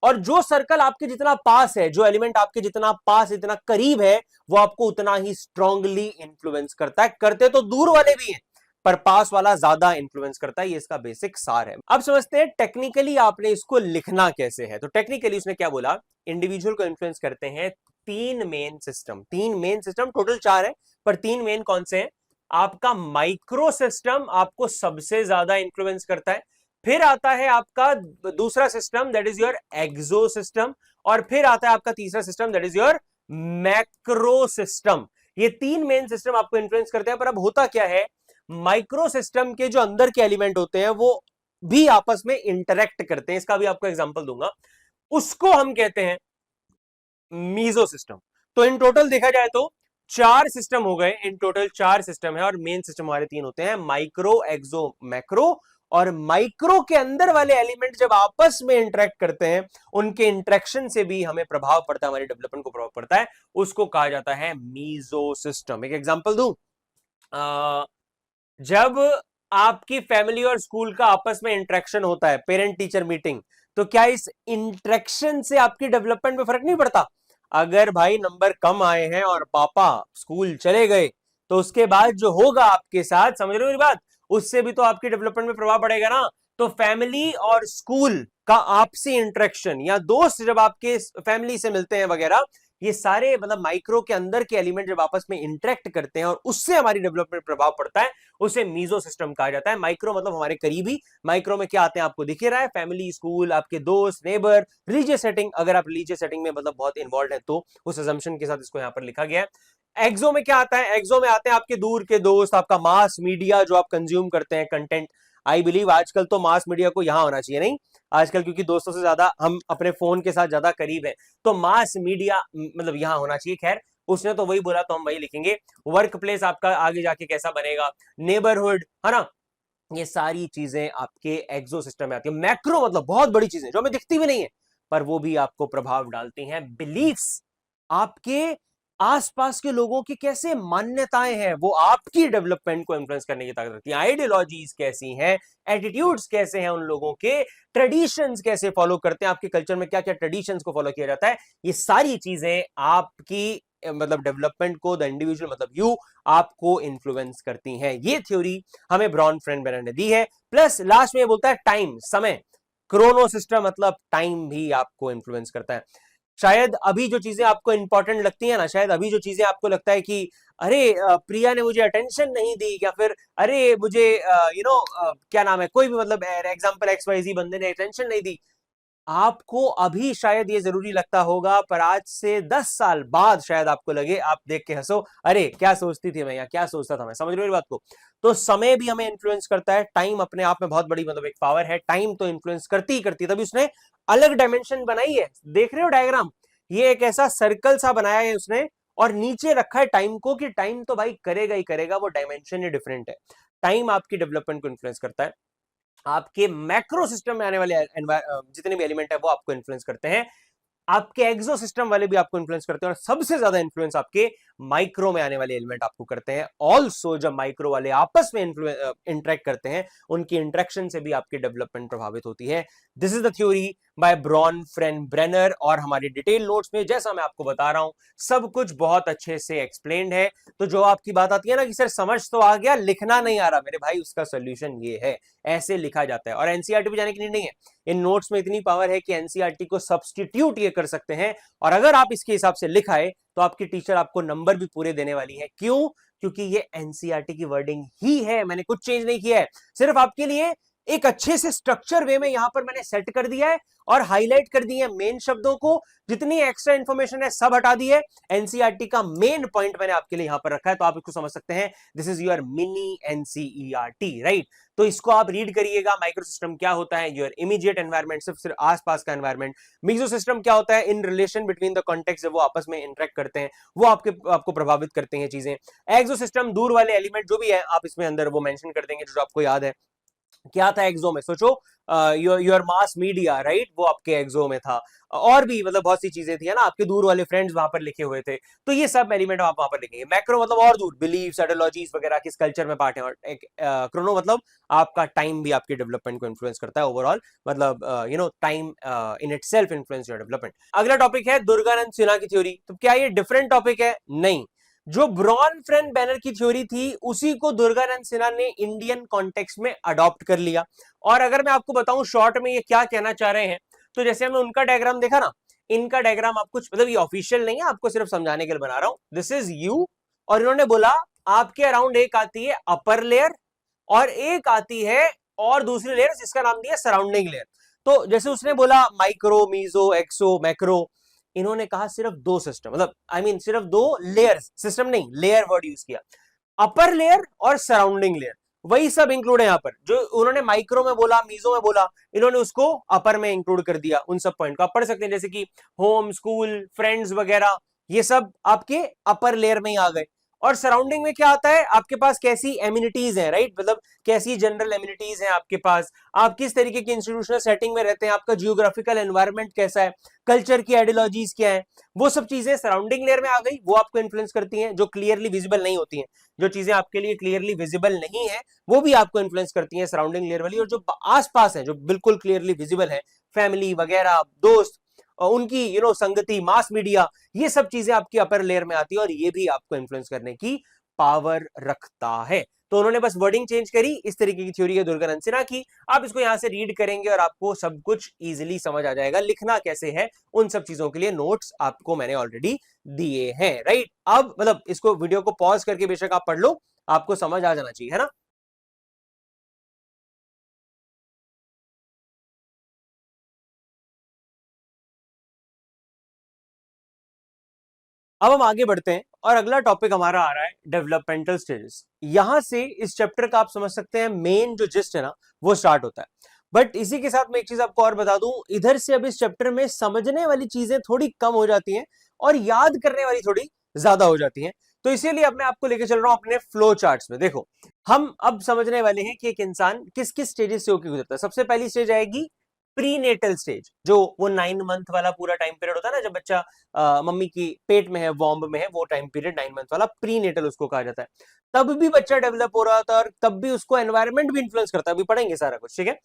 और जो सर्कल आपके जितना पास है, जो एलिमेंट आपके जितना पास, इतना करीब है, वो आपको उतना ही स्ट्रांगली इन्फ्लुएंस करता है। करते तो दूर वाले भी हैं, पर पास वाला ज्यादा इन्फ्लुएंस करता है। ये इसका बेसिक सार है। अब समझते हैं टेक्निकली आपने इसको लिखना कैसे है। तो टेक्निकली उसने क्या बोला, इंडिविजुअल को इन्फ्लुएंस करते हैं तीन मेन सिस्टम। तीन मेन सिस्टम, टोटल चार है, पर तीन मेन कौन से हैं? आपका माइक्रो सिस्टम आपको सबसे ज्यादा इन्फ्लुएंस करता है, फिर आता है आपका दूसरा system, that is your exosystem, और फिर आता है आपका तीसरा system, that is your macrosystem. ये तीन मेन सिस्टम आपको इन्फ्लुएंस करते हैं। पर अब होता क्या है, माइक्रो सिस्टम के जो अंदर के एलिमेंट होते हैं वो भी आपस में इंटरेक्ट करते हैं। इसका भी आपको एग्जांपल दूंगा, उसको हम कहते हैं मीजो सिस्टम। तो इन टोटल देखा जाए तो चार सिस्टम हो गए, इन टोटल चार सिस्टम है, और मेन सिस्टम हमारे तीन होते हैं, माइक्रो, एक्सो, मैक्रो। और माइक्रो के अंदर वाले एलिमेंट जब आपस में इंटरेक्ट करते हैं, उनके इंटरेक्शन से भी हमें प्रभाव पड़ता है, हमारे डेवलपमेंट को प्रभाव पड़ता है, उसको कहा जाता है मीजो सिस्टम। एक एग्जांपल दूं, जब आपकी फैमिली और स्कूल का आपस में इंटरेक्शन होता है, पेरेंट टीचर मीटिंग, तो क्या इस इंटरेक्शन से आपकी डेवलपमेंट में फर्क नहीं पड़ता? अगर भाई नंबर कम आए हैं और पापा स्कूल चले गए, तो उसके बाद जो होगा आपके साथ, समझ रहे हो मेरी बात, उससे भी तो आपकी डेवलपमेंट में प्रभाव पड़ेगा ना। तो फैमिली और स्कूल का आपसी इंटरेक्शन, या दोस्त जब आपके फैमिली से मिलते हैं वगैरह, ये सारे मतलब माइक्रो के अंदर के एलिमेंट जब आपस में इंटरेक्ट करते हैं और उससे हमारी डेवलपमेंट प्रभाव पड़ता है, उसे मीजो सिस्टम कहा जाता है। माइक्रो मतलब हमारे करीबी। माइक्रो में क्या आते हैं आपको दिख ही रहा है, फैमिली, स्कूल, आपके दोस्त, नेबर, रिलीजियस सेटिंग। अगर आप रिलीजियस सेटिंग में मतलब बहुत इन्वॉल्व है तो उस अजम्पशन के साथ इसको यहां पर लिखा गया है। एक्सो में क्या आता है? एक्सो में आते हैं आपके दूर के दोस्त, आपका मास मीडिया जो आप कंज्यूम करते हैं, कंटेंट। आई बिलीव आजकल तो मास मीडिया को यहां होना चाहिए, नहीं आजकल, क्योंकि दोस्तों से ज्यादा हम अपने फोन के साथ ज्यादा करीब हैं, तो मास मीडिया मतलब यहां होना चाहिए। खैर, उसने तो वही बोला तो हम वही लिखेंगे। वर्क प्लेस आपका आगे जाके कैसा बनेगा, नेबरहुड, है ना, ये सारी चीजें आपके एक्सो सिस्टम में आती है। मैक्रो मतलब बहुत बड़ी चीजें जो हमें दिखती भी नहीं है, पर वो भी आपको प्रभाव डालती हैं। बिलीफ्स, आपके आसपास के लोगों की कैसे मान्यताएं हैं, वो आपकी डेवलपमेंट को इन्फ्लुएंस करने की ताकत रखती है। आइडियोलॉजीज कैसी हैं, एटीट्यूड्स कैसे हैं उन लोगों के, ट्रेडिशंस कैसे फॉलो करते हैं, आपके कल्चर में क्या क्या ट्रेडिशंस को फॉलो किया जाता है, ये सारी चीजें आपकी मतलब डेवलपमेंट को, द इंडिविजुअल मतलब यू, आपको इन्फ्लुएंस करती हैं। ये थ्योरी हमें ब्रॉन फ्रेंड बेनर ने दी है। प्लस लास्ट में ये बोलता है टाइम, समय, क्रोनो सिस्टम मतलब टाइम भी आपको इन्फ्लुएंस करता है। शायद अभी जो चीजें आपको इंपॉर्टेंट लगती है ना, शायद अभी जो चीजें आपको लगता है कि अरे प्रिया ने मुझे अटेंशन नहीं दी, या फिर अरे मुझे क्या नाम है, कोई भी मतलब एग्जांपल XYZ बंदे ने अटेंशन नहीं दी, आपको अभी शायद ये जरूरी लगता होगा, पर आज से 10 साल बाद शायद आपको लगे, आप देख के हंसो, अरे क्या सोचती थी मैं, या क्या सोचता था मैं। समझ रहे हो बात को? तो समय भी हमें इन्फ्लुएंस करता है। टाइम अपने आप में बहुत बड़ी मतलब एक पावर है। टाइम तो इन्फ्लुएंस करती ही करती है, तभी उसने अलग डायमेंशन बनाई है। देख रहे हो डायग्राम, ये एक ऐसा सर्कल सा बनाया है उसने, और नीचे रखा है टाइम को, कि टाइम तो भाई करेगा ही करेगा, वो डायमेंशन ही डिफरेंट है। टाइम आपकी डेवलपमेंट को इन्फ्लुएंस करता है। आपके मैक्रो सिस्टम में आने वाले जितने भी एलिमेंट है वो आपको इन्फ्लुएंस करते हैं। आपके एक्सो सिस्टम वाले भी आपको इन्फ्लुएंस करते हैं, और सबसे ज्यादा इन्फ्लुएंस आपके माइक्रो में आने वाले एलिमेंट आपको करते हैं। ऑल्सो जब माइक्रो वाले आपस में इंटरेक्ट करते हैं, उनकी इंटरेक्शन से भी आपकी डेवलपमेंट प्रभावित होती है। This is the theory by Bronfenbrenner, और हमारी डिटेल नोट्स में जैसा मैं आपको बता रहा हूं सब कुछ बहुत अच्छे से एक्सप्लेन्ड है। तो जो आपकी बात आती है ना कि सर समझ तो आ गया, लिखना नहीं आ रहा, मेरे भाई उसका सोल्यूशन ये है, ऐसे लिखा जाता है। और एनसीईआरटी भी जाने की नीड नहीं है, इन नोट्स में इतनी पावर है कि एनसीईआरटी को सब्सटीट्यूट ये कर सकते हैं। और अगर आप इसके हिसाब से लिखाए तो आपकी टीचर आपको नंबर भी पूरे देने वाली है। क्यों? क्योंकि ये एनसीईआरटी की वर्डिंग ही है, मैंने कुछ चेंज नहीं किया है, सिर्फ आपके लिए एक अच्छे से स्ट्रक्चर वे में यहां पर मैंने सेट कर दिया है, और हाईलाइट कर दी है मेन शब्दों को, जितनी एक्स्ट्रा इंफॉर्मेशन है सब हटा दी है। एनसीईआरटी का मेन पॉइंट मैंने आपके लिए यहां पर रखा है, तो आप इसको समझ सकते हैं, this is your mini NCERT, right. तो इसको आप रीड करिएगा। माइक्रो सिस्टम क्या होता है, योर इमीडिएट एनवायरमेंट, सिर्फ आसपास का एनवायरमेंट। मिक्सो सिस्टम क्या होता है, in relation between the context, जब वो आपस में इंटरेक्ट करते हैं वो आपको प्रभावित करते हैं चीजें। एक्सो सिस्टम, दूर वाले एलिमेंट जो भी है आप इसमें अंदर वो मेंशन कर देंगे जो आपको याद है। क्या था एक्सो में, सोचो, योर मास मीडिया, राइट, वो आपके एक्सो में था। और भी मतलब बहुत सी चीजें थी, है ना, आपके दूर वाले फ्रेंड्स वहां पर लिखे हुए थे, तो ये सब एलिमेंट आप वहां पर लिखेंगे। मैक्रो मतलब और दूर, बिलीव्स, आइडियोलॉजीज वगैरह किस कल्चर में पार्ट है। और एक क्रोनो मतलब आपका टाइम भी आपकी डेवलपमेंट को इन्फ्लुएंस करता है ओवरऑल, मतलब time in itself influence your development. अगला टॉपिक है दुर्गानंद सिन्हा की थ्योरी। तो क्या ये डिफरेंट टॉपिक है? नहीं, जो ब्रॉन फ्रेंड बैनर की थ्योरी थी उसी को दुर्गानंद सिन्हा ने इंडियन कॉन्टेक्स्ट में अडॉप्ट कर लिया। और अगर मैं आपको बताऊं शॉर्ट में ये क्या कहना चाह रहे हैं, तो जैसे हमने उनका डायग्राम देखा ना, इनका डायग्राम आप कुछ मतलब ये ऑफिशियल नहीं है, आपको सिर्फ समझाने के लिए बना रहा हूं। दिस इज यू, और इन्होंने बोला आपके अराउंड एक आती है अपर लेयर, और एक आती है और दूसरी लेयर जिसका नाम दिया सराउंडिंग लेयर। तो जैसे उसने बोला माइक्रो, मीजो, एक्सो, मैक्रो, इन्होंने कहा सिर्फ दो सिस्टम, मतलब आई मीन सिर्फ दो लेयर, सिस्टम नहीं, लेयर वर्ड यूज किया। अपर लेयर और सराउंडिंग लेयर, वही सब इंक्लूड है यहां पर। जो उन्होंने माइक्रो में बोला, मीजो में बोला, इन्होंने उसको अपर में इंक्लूड कर दिया। उन सब पॉइंट को आप पढ़ सकते हैं, जैसे कि होम, स्कूल, फ्रेंड्स वगैरह, ये सब आपके अपर लेयर में ही आ गए। और सराउंडिंग में क्या आता है, आपके पास कैसी एमिनिटीज हैं, राइट, मतलब कैसी जनरल एमिनिटीज हैं आपके पास, आप किस तरीके की इंस्टीट्यूशनल सेटिंग में रहते हैं, आपका जियोग्राफिकल एनवायरनमेंट कैसा है, कल्चर की आइडियोलॉजीज क्या है, वो सब चीजें सराउंडिंग लेयर में आ गई, वो आपको इन्फ्लुएंस करती हैं, जो क्लियरली विजिबल नहीं होती हैं, जो चीजें आपके लिए क्लियरली विजिबल नहीं है वो भी आपको इन्फ्लुएंस करती हैं सराउंडिंग लेयर वाली, और जो आसपास है जो बिल्कुल क्लियरली विजिबल है, फैमिली वगैरह, दोस्त, उनकी संगति, मास मीडिया, ये सब चीजें आपकी अपर लेयर में आती है और ये भी आपको इन्फ्लुएंस करने की पावर रखता है। तो उन्होंने बस वर्डिंग चेंज करी, इस तरीके की थ्योरी है दुर्गानंद सिन्हा की। आप इसको यहां से रीड करेंगे और आपको सब कुछ इजीली समझ आ जाएगा। लिखना कैसे है उन सब चीजों के लिए नोट्स आपको मैंने ऑलरेडी दिए हैं, राइट। अब मतलब इसको वीडियो को पॉज करके बेशक आप पढ़ लो, आपको समझ आ जाना चाहिए, है ना। अब हम आगे बढ़ते हैं और अगला टॉपिक हमारा आ रहा है डेवलपमेंटल स्टेजेस। यहां से इस चैप्टर का आप समझ सकते हैं मेन जो जिस्ट है ना वो स्टार्ट होता है। बट इसी के साथ मैं एक चीज आपको और बता दूं, इधर से अब इस चैप्टर में समझने वाली चीजें थोड़ी कम हो जाती हैं और याद करने वाली थोड़ी ज्यादा हो जाती हैं। तो इसीलिए अब मैं आपको लेके चल रहा हूं अपने फ्लो चार्ट्स में। देखो, हम अब समझने वाले हैं कि एक इंसान किस किस स्टेजेस से होकर गुजरता है। सबसे पहली स्टेज आएगी प्रीनेटल स्टेज, जो वो 9 मंथ वाला पूरा टाइम पीरियड होता है ना, जब बच्चा मम्मी की पेट में है, वॉम्ब में है, वो टाइम पीरियड 9 मंथ वाला प्रीनेटल उसको कहा जाता है। तब भी बच्चा डेवलप हो रहा था और तब भी उसको एनवायरनमेंट भी इन्फ्लुएंस करता है, अभी पढ़ेंगे सारा कुछ, ठीक है।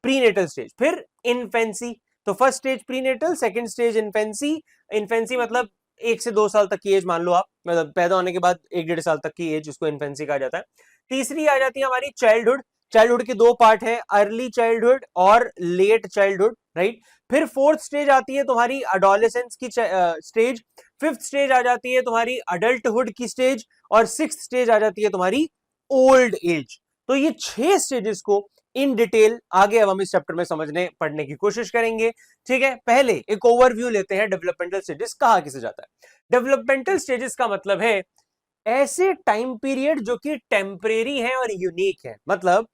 प्रीनेटल स्टेज, फिर इन्फेंसी। तो first stage prenatal, second stage infancy. Infancy मतलब 1 से 2 साल तक की एज मान लो आप, मतलब पैदा होने के बाद 1 डेढ़ साल तक की एज, उसको इन्फेंसी कहा जाता है। तीसरी आ जाती है हमारी चाइल्डहुड। चाइल्डहुड के दो पार्ट है, अर्ली चाइल्डहुड और लेट चाइल्डहुड, राइट। फिर फोर्थ स्टेज आती है तुम्हारी अडोलेसेंस की स्टेज। फिफ्थ स्टेज आ जाती है तुम्हारी अडल्टहुड की स्टेज, और सिक्स्थ स्टेज आ जाती है तुम्हारी ओल्ड एज। तो ये 6 स्टेजेस को इन डिटेल आगे अब हम इस चैप्टर में समझने पढ़ने की कोशिश करेंगे, ठीक है। पहले एक ओवरव्यू लेते हैं, डेवलपमेंटल स्टेजेस कहा किसे जाता है। डेवलपमेंटल स्टेजेस का मतलब है ऐसे टाइम पीरियड जो कि टेम्परेरी है और यूनिक है। मतलब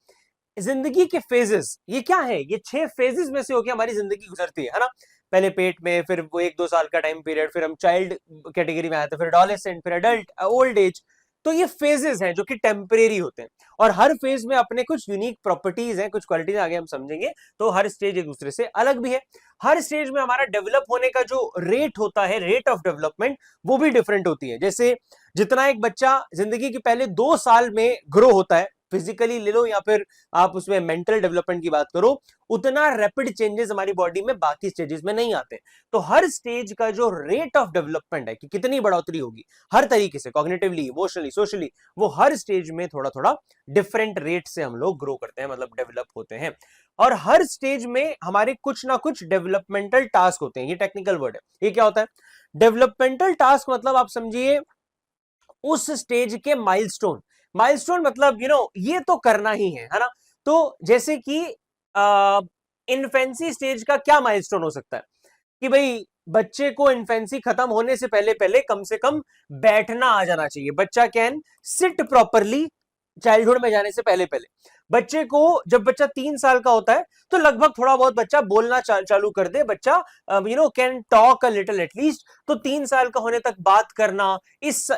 जिंदगी के फेजेस ये क्या है, ये 6 फेजेस में से होकर हमारी जिंदगी गुजरती है ना। पहले पेट में, फिर वो 1 2 साल का टाइम पीरियड, फिर हम चाइल्ड कैटेगरी में आते हैं, फिर एडोलेसेंट, फिर अडल्ट, ओल्ड एज। तो ये फेजेस हैं जो कि टेम्परेरी होते हैं और हर फेज में अपने कुछ यूनिक प्रॉपर्टीज हैं, कुछ क्वालिटीज आगे हम समझेंगे। तो हर स्टेज एक दूसरे से अलग भी है। हर स्टेज में हमारा डेवलप होने का जो रेट होता है, रेट ऑफ डेवलपमेंट, वो भी डिफरेंट होती है। जैसे जितना एक बच्चा जिंदगी के पहले 2 साल में ग्रो होता है, फिजिकली ले लो या फिर आप उसमें मेंटल डेवलपमेंट की बात करो, उतना रैपिड चेंजेस हमारी बॉडी में बाकी स्टेजेस में नहीं आते। तो हर स्टेज का जो रेट ऑफ डेवलपमेंट है कि कितनी बढ़ोतरी होगी हर तरीके से, कॉग्निटिवली, इमोशनली, सोशली, वो हर स्टेज में थोड़ा थोड़ा डिफरेंट रेट से हम लोग ग्रो करते हैं, मतलब डेवलप होते हैं। और हर स्टेज में हमारे कुछ ना कुछ डेवलपमेंटल टास्क होते हैं। ये टेक्निकल वर्ड है। ये क्या होता है डेवलपमेंटल टास्क, मतलब आप समझिए उस स्टेज के माइलस्टोन। माइलस्टोन मतलब ये तो करना ही है ना। तो जैसे कि इन्फेंसी स्टेज का क्या माइलस्टोन हो सकता है कि भाई बच्चे को इन्फेंसी खत्म होने से पहले पहले कम से कम बैठना आ जाना चाहिए। बच्चा कैन सिट प्रॉपरली चाइल्डहुड में जाने से पहले पहले। बच्चे को जब बच्चा 3 साल का होता है तो लगभग थोड़ा बहुत बच्चा बोलना चालू कर दे, बच्चा can talk a little at least. तो 3 साल का होने तक बात करना, इस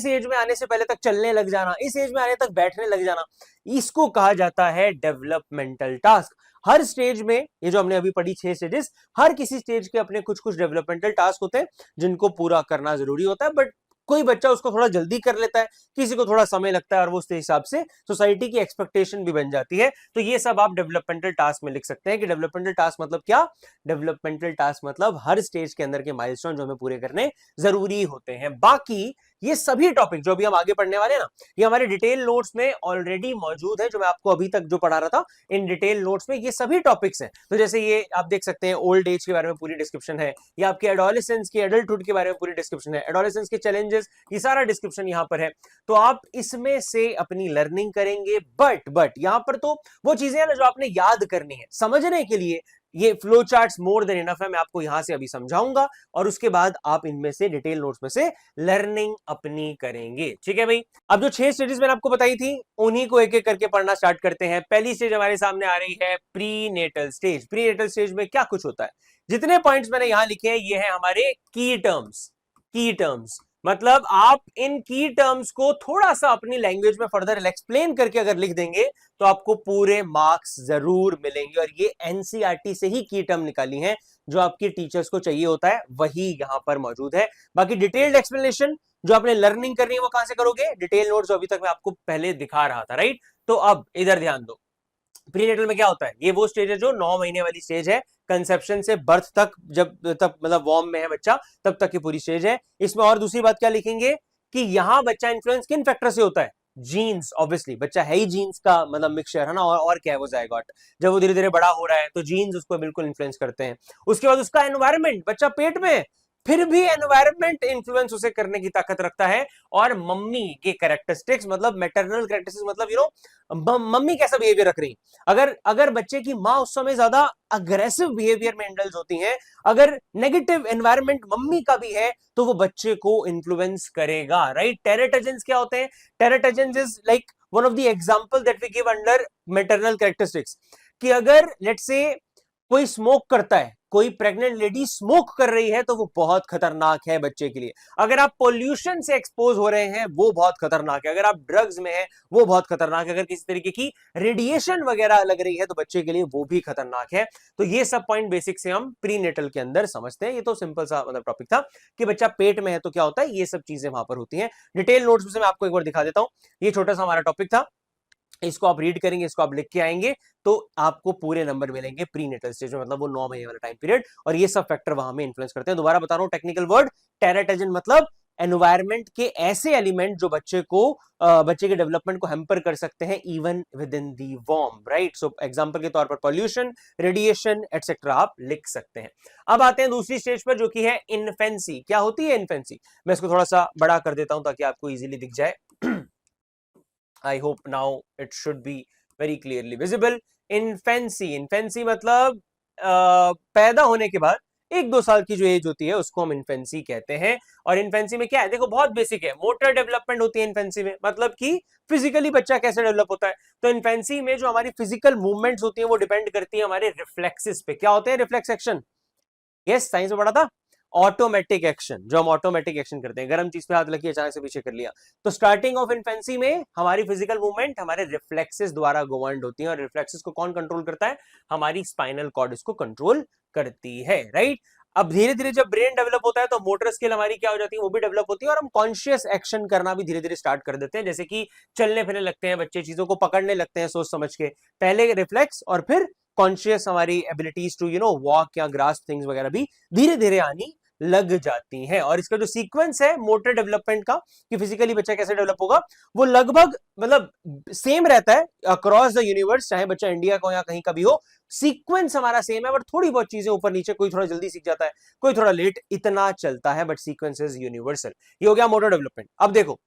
एज में आने से पहले तक चलने लग जाना, इस एज में आने तक बैठने लग जाना, इसको कहा जाता है डेवलपमेंटल टास्क। हर स्टेज में, ये जो हमने अभी पढ़ी 6 स्टेजेस, हर किसी स्टेज के अपने कुछ कुछ डेवलपमेंटल टास्क होते हैं जिनको पूरा करना जरूरी होता है। बट कोई बच्चा उसको थोड़ा जल्दी कर लेता है, किसी को थोड़ा समय लगता है, और वो उसके हिसाब से सोसाइटी की एक्सपेक्टेशन भी बन जाती है। तो ये सब आप डेवलपमेंटल टास्क में लिख सकते हैं कि डेवलपमेंटल टास्क मतलब क्या। डेवलपमेंटल टास्क मतलब हर स्टेज के अंदर के माइलस्टोन जो हमें पूरे करने जरूरी होते हैं। बाकी ये सभी टॉपिक जो अभी हम आगे पढ़ने वाले हैं ना, ये हमारे डिटेल नोट्स में ऑलरेडी मौजूद है, जो मैं आपको अभी तक जो पढ़ा रहा था इन डिटेल नोट्स में ये सभी टॉपिक्स हैं। तो जैसे ये आप देख सकते हैं, ओल्ड एज के बारे में पूरी डिस्क्रिप्शन है, या आपके एडोलेसेंस के, एडल्टहुड के बारे में पूरी डिस्क्रिप्शन है, एडोलेसेंस के चैलेंजेस, ये सारा डिस्क्रिप्शन यहाँ पर है। तो आप इसमें से अपनी लर्निंग करेंगे। बट यहाँ पर तो वो चीजें हैं ना जो आपने याद करनी है। समझने के लिए ये flow charts more than enough है, मैं आपको यहां से अभी समझाऊंगा और उसके बाद आप इनमें से डिटेल नोट्स में से लर्निंग अपनी करेंगे, ठीक है भाई। अब जो 6 स्टेजेस मैंने आपको बताई थी उन्हीं को एक एक करके पढ़ना स्टार्ट करते हैं। पहली स्टेज हमारे सामने आ रही है प्रीनेटल स्टेज। प्रीनेटल स्टेज में क्या कुछ होता है, जितने पॉइंट्स मैंने यहां लिखे हैं ये है हमारे की टर्म्स। की टर्म्स मतलब आप इन की टर्म्स को थोड़ा सा अपनी लैंग्वेज में फर्दर एक्सप्लेन करके अगर लिख देंगे तो आपको पूरे मार्क्स जरूर मिलेंगे। और ये एनसीईआरटी से ही की टर्म निकाली है, जो आपके टीचर्स को चाहिए होता है वही यहां पर मौजूद है। बाकी डिटेल्ड एक्सप्लेनेशन जो आपने लर्निंग करनी है वो कहां से करोगे, डिटेल नोट जो अभी तक मैं आपको पहले दिखा रहा था, राइट। तो अब इधर ध्यान दो, प्रीनेटल में क्या होता है, ये वो स्टेज है जो 9 महीने वाली स्टेज है, कंसेप्शन से बर्थ तक, जब तक मतलब वॉर्म में है बच्चा तब तक की पूरी स्टेज है। इसमें और दूसरी बात क्या लिखेंगे कि यहां बच्चा इन्फ्लुएंस किन फैक्टर से होता है, जीन्स। ऑब्वियसली बच्चा है ही जीन्स का मतलब मिक्सचर है ना, और क्या है वो जायगोट। जब वो धीरे धीरे बड़ा हो रहा है तो जीन्स उसको बिल्कुल इन्फ्लुएंस करते हैं। उसके बाद उसका एनवायरमेंट, बच्चा पेट में है, फिर भी एनवायरमेंट इन्फ्लुएंस उसे करने की ताकत रखता है। और मम्मी के कैरेक्टरिस्टिक्स मतलब मैटरनल कैरेक्टरिस्टिक्स, मतलब मम्मी कैसा बिहेवियर रख रही, अगर अगर बच्चे की माँ उस समय ज्यादा अग्रेसिव बिहेवियर में इंडल्ज होती हैं, अगर नेगेटिव एनवायरनमेंट मम्मी का भी है तो वो बच्चे को इन्फ्लुएंस करेगा, राइट। टेरेटोजेंस क्या होते हैं, teratogens is like one of the example that we give under maternal characteristics, कि अगर लेट्स से कोई स्मोक करता है, कोई प्रेग्नेंट लेडी स्मोक कर रही है तो वो बहुत खतरनाक है बच्चे के लिए। अगर आप पोल्यूशन से एक्सपोज हो रहे हैं वो बहुत खतरनाक है, अगर आप ड्रग्स में हैं वो बहुत खतरनाक है, अगर किसी तरीके की रेडिएशन वगैरह लग रही है तो बच्चे के लिए वो भी खतरनाक है। तो ये सब पॉइंट बेसिक से हम प्रीनेटल के अंदर समझते हैं। ये तो सिंपल सा मतलब टॉपिक था कि बच्चा पेट में है तो क्या होता है, ये सब चीजें वहां पर होती हैं। डिटेल नोट्स में मैं आपको एक बार दिखा देता हूं, ये छोटा सा हमारा टॉपिक था, इसको आप रीड करेंगे, इसको आप लिख के आएंगे तो आपको पूरे नंबर मिलेंगे प्रीनेटल स्टेज में, मतलब वो 9 महीने वाला टाइम पीरियड। और ये सब फैक्टर वहां में इन्फ्लुएंस करते हैं। दोबारा बता रहा हूं टेक्निकल वर्ड, टेराटोजन मतलब एनवायरमेंट के ऐसे एलिमेंट जो बच्चे के डेवलपमेंट को हैम्पर कर सकते हैं even with in the warm, right. So example के तौर पर पॉल्यूशन, रेडिएशन एटसेट्रा आप लिख सकते हैं। अब आते हैं दूसरी स्टेज पर जो कि है इन्फेंसी। क्या होती है इन्फेंसी, मैं इसको थोड़ा सा बड़ा कर देता हूं ताकि आपको इजीली दिख जाए। I hope now it should be very clearly visible. Infancy मतलब पैदा होने के बाद 1-2 साल की जो एज होती है उसको हम इन्फेंसी कहते हैं। और इन्फेंसी में क्या है, देखो बहुत बेसिक है, मोटर डेवलपमेंट होती है इन्फेंसी में, मतलब कि फिजिकली बच्चा कैसे डेवलप होता है। तो इन्फेंसी में जो हमारी फिजिकल मूवमेंट्स होती है वो डिपेंड करती है हमारे रिफ्लेक्सेस पे। क्या होते हैं रिफ्लेक्स एक्शन, यस साइंस में पढ़ा था, ऑटोमेटिक एक्शन, जो हम ऑटोमेटिक एक्शन करते हैं, गर्म चीज पे हाथ लगी अचानक से पीछे कर लिया। तो स्टार्टिंग ऑफ इन्फेंसी में हमारी फिजिकल मूवमेंट हमारे रिफ्लेक्सेस द्वारा गवर्न्ड होती है। और रिफ्लेक्सेस को कौन कंट्रोल करता है, हमारी स्पाइनल कॉर्ड इसको कंट्रोल करती है, राइट। अब धीरे धीरे जब ब्रेन डेवलप होता है तो मोटर स्किल हमारी क्या हो जाती है, वो भी डेवलप होती है और हम कॉन्शियस एक्शन करना भी धीरे धीरे स्टार्ट कर देते हैं। जैसे कि चलने फिरने लगते हैं बच्चे, चीजों को पकड़ने लगते हैं सोच समझ के, पहले रिफ्लेक्स और फिर कॉन्शियस हमारी एबिलिटीज टू वॉक या ग्रास्प थिंग्स वगैरह भी धीरे धीरे आनी लग जाती हैं। और इसका जो सीक्वेंस है मोटर डेवलपमेंट का, कि फिजिकली बच्चा कैसे डेवलप होगा, वो लगभग मतलब सेम रहता है अक्रॉस द यूनिवर्स, चाहे बच्चा इंडिया का हो या कहीं का भी हो, सीक्वेंस हमारा सेम है, बट थोड़ी बहुत चीजें ऊपर नीचे, कोई थोड़ा जल्दी सीख जाता है, कोई थोड़ा लेट, इतना चलता है, बट सीक्वेंस इज यूनिवर्सल। ये हो गया मोटर डेवलपमेंट। अब देखो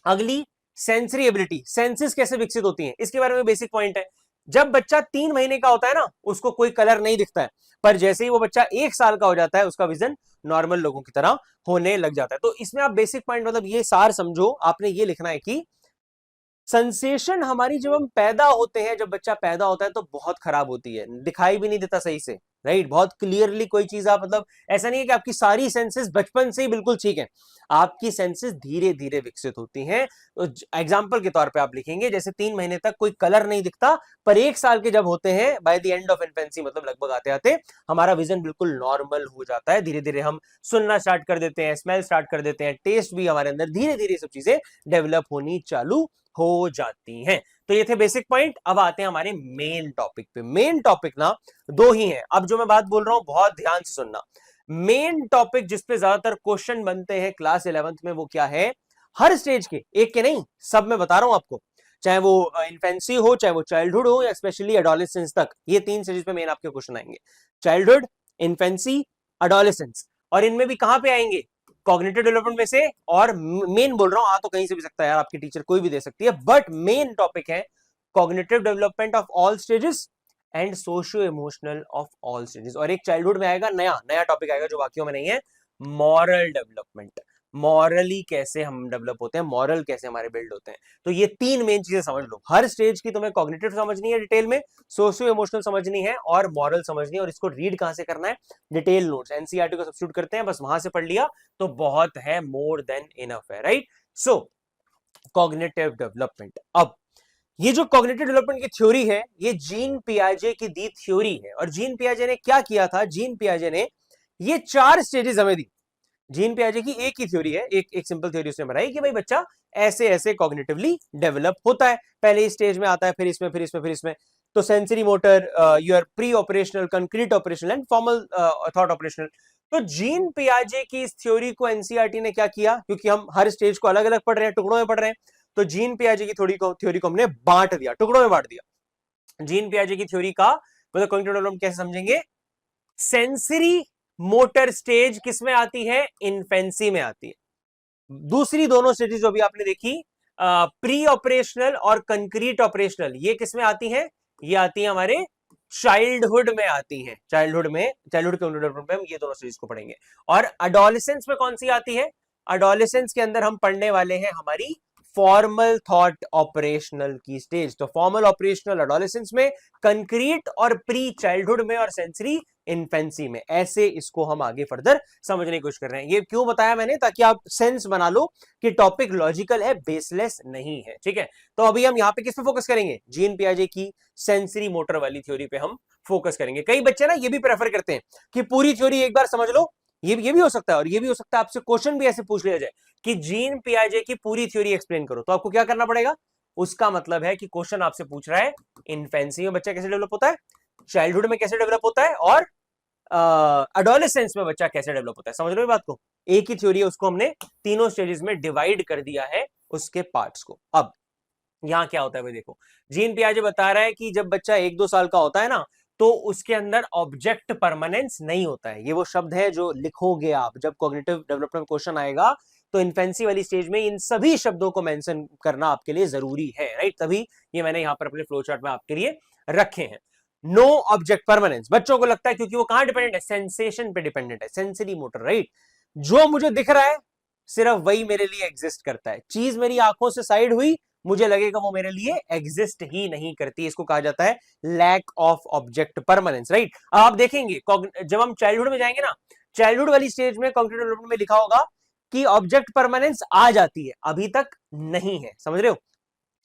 अगली सेंसरी एबिलिटी, सेंसेस कैसे विकसित होती हैं, इसके बारे में बेसिक पॉइंट है। जब बच्चा 3 महीने का होता है ना, उसको कोई कलर नहीं दिखता है, पर जैसे ही वो बच्चा 1 साल का हो जाता है उसका विजन नॉर्मल लोगों की तरह होने लग जाता है। तो इसमें आप बेसिक पॉइंट मतलब ये सार समझो, आपने ये लिखना है कि सेंसेशन हमारी जब हम पैदा होते हैं, जब बच्चा पैदा होता है तो बहुत खराब होती है, दिखाई भी नहीं देता सही से, राइट। बहुत क्लियरली कोई चीज आप मतलब ऐसा नहीं है कि आपकी सारी सेंसेस बचपन से ही बिल्कुल ठीक है, आपकी सेंसेस धीरे धीरे विकसित होती हैं। तो एग्जांपल के तौर पे आप लिखेंगे जैसे 3 महीने तक कोई कलर नहीं दिखता, पर 1 साल के जब होते हैं, by the end of infancy मतलब लगभग आते आते हमारा विजन बिल्कुल नॉर्मल हो जाता है, धीरे धीरे हम सुनना स्टार्ट कर देते हैं, स्मेल स्टार्ट कर देते हैं, टेस्ट भी हमारे अंदर धीरे धीरे सब चीजें डेवलप होनी चालू हो जाती हैं। तो ये थे बेसिक पॉइंट। अब आते हैं हमारे मेन टॉपिक पे। मेन टॉपिक ना 2 ही हैं, अब जो मैं बात बोल रहा हूं बहुत ध्यान से सुनना। मेन टॉपिक जिसपे ज्यादातर क्वेश्चन बनते हैं क्लास 11th में वो क्या है, हर स्टेज के, एक के नहीं सब में बता रहा हूं आपको, चाहे वो इन्फेंसी हो, चाहे वो चाइल्डहुड हो, या स्पेशली एडोलेसेंस तक, ये 3 स्टेज पे मेन आपके क्वेश्चन आएंगे, चाइल्डहुड, इन्फेंसी, एडोलेसेंस। और इनमें भी कहां पे आएंगे, कॉग्निटिव डेवलपमेंट में से। और मेन बोल रहा हूं, आ तो कहीं से भी सकता है यार, आपकी टीचर कोई भी दे सकती है, बट मेन टॉपिक है cognitive development of all stages and socio emotional of all stages. और एक चाइल्डहुड में आएगा, नया नया टॉपिक आएगा जो बाकियों में नहीं है, मॉरल डेवलपमेंट। मॉरली कैसे हम डेवलप होते हैं, मॉरल कैसे हमारे बिल्ड होते हैं। तो ये 3 मेन चीजें समझ लो। हर स्टेज की तुम्हें कॉग्निटिव समझनी है डिटेल में, सोशियो इमोशनल समझनी है और मॉरल समझनी है। और इसको रीड कहां से करना है, डिटेल नोट्स एनसीईआरटी को सब्स्टिट्यूट करते हैं, बस वहां से पढ़ लिया तो बहुत है, मोर देन इनफ है, राइट। सो कॉग्निटिव डेवलपमेंट। अब ये जो कॉग्निटिव डेवलपमेंट की थ्योरी है, ये जीन पियाजे की दी थ्योरी है। और जीन पियाजे ने क्या किया था, जीन पियाजे ने ये 4 स्टेजेस हमें दी। जीन पियाजे की एक ही थ्योरी है, एक सिंपल थ्योरी उसने बनाई कि भाई बच्चा ऐसे ऐसे कॉग्निटिवली डेवलप होता है। पहले इस स्टेज में आता है, फिर इसमें, फिर इसमें, फिर इसमें। तो sensory motor, your pre operational, concrete operational and formal thought operational. तो जीन पियाजे की इस थ्योरी को एनसीईआरटी ने क्या किया, क्योंकि हम हर स्टेज को अलग अलग पढ़ रहे हैं, टुकड़ों में पढ़ रहे हैं, तो जीन पियाजे की थ्योरी को हमने बांट दिया, टुकड़ों में बांट दिया। जीन पियाजे की थ्योरी का मतलब कॉग्निटिव डेवलपमेंट कैसे समझेंगे, सेंसरी मोटर स्टेज किसमें आती है, इन्फेंसी में आती है। दूसरी दोनों स्टेजेस जो भी आपने देखी, प्री ऑपरेशनल और कंक्रीट ऑपरेशनल, ये किसमें आती हैं, ये आती है हमारे चाइल्डहुड में आती हैं। चाइल्डहुड के डेवलपमेंट में हम ये दोनों स्टेजेस को पढ़ेंगे। और एडोलेसेंस में कौन सी आती है, एडोलेसेंस के अंदर हम पढ़ने वाले हैं हमारी फॉर्मल थॉट ऑपरेशनल की स्टेज। तो फॉर्मल ऑपरेशनल एडोलेसेंस में, कंक्रीट और प्री चाइल्डहुड में, और सेंसरी इन्फेंसी में। ऐसे इसको हम आगे फर्दर समझने की कोशिश कर रहे हैं। ये क्यों बताया मैंने, ताकि आप सेंस बना लो कि टॉपिक लॉजिकल है, बेसलेस नहीं है, ठीक है। तो अभी हम यहाँ पे किस पे फोकस करेंगे, जीन पियाजे की सेंसरी मोटर वाली थ्योरी पे हम फोकस करेंगे। कई बच्चे ना ये भी प्रेफर करते हैं कि पूरी थ्योरी एक बार समझ लो, ये भी हो सकता है, और ये भी हो सकता है आपसे क्वेश्चन भी ऐसे पूछ लिया जाए कि जीन पियाजे की पूरी थ्योरी एक्सप्लेन करो। तो आपको क्या करना पड़ेगा, उसका मतलब है कि क्वेश्चन आपसे पूछ रहा है इन्फेंसी में बच्चा कैसे डेवलप होता है, चाइल्डहुड में कैसे डेवलप होता है, और एडोलेसेंस में बच्चा कैसे डेवलप होता है। समझ लो बात को, एक ही थ्योरी है, उसको हमने तीनों स्टेजेस में डिवाइड कर दिया है उसके पार्ट्स को। अब यहां क्या होता है भाई, देखो जीन पियाजे बता रहा है कि जब बच्चा 1-2 साल का होता है ना, तो उसके अंदर ऑब्जेक्ट परमानेंस नहीं होता है। ये वो शब्द है जो लिखोगे आप जब कॉग्निटिव डेवलपमेंट क्वेश्चन आएगा, तो इन्फेंसी वाली स्टेज में इन सभी शब्दों को मेंशन करना आपके लिए जरूरी है, राइट। तभी ये मैंने यहां पर अपने फ्लो चार्ट में आपके लिए रखे हैं। नो ऑब्जेक्ट परमानेंस, बच्चों को लगता है क्योंकि वो कहां डिपेंडेंट है, सेंसेशन पे डिपेंडेंट है, सेंसरी मोटर, राइट। जो मुझे दिख रहा है सिर्फ वही मेरे लिए एग्जिस्ट करता है। चीज मेरी आंखों से साइड हुई, मुझे लगेगा वो मेरे लिए एग्जिस्ट ही नहीं करती। इसको कहा जाता है lack of object permanence, right. आप देखेंगे जब हम चाइल्डहुड में जाएंगे ना, चाइल्डहुड वाली स्टेज में कॉग्निटिव डेवलपमेंट में लिखा होगा कि ऑब्जेक्ट परमानेंस आ जाती है, अभी तक नहीं है, समझ रहे हो।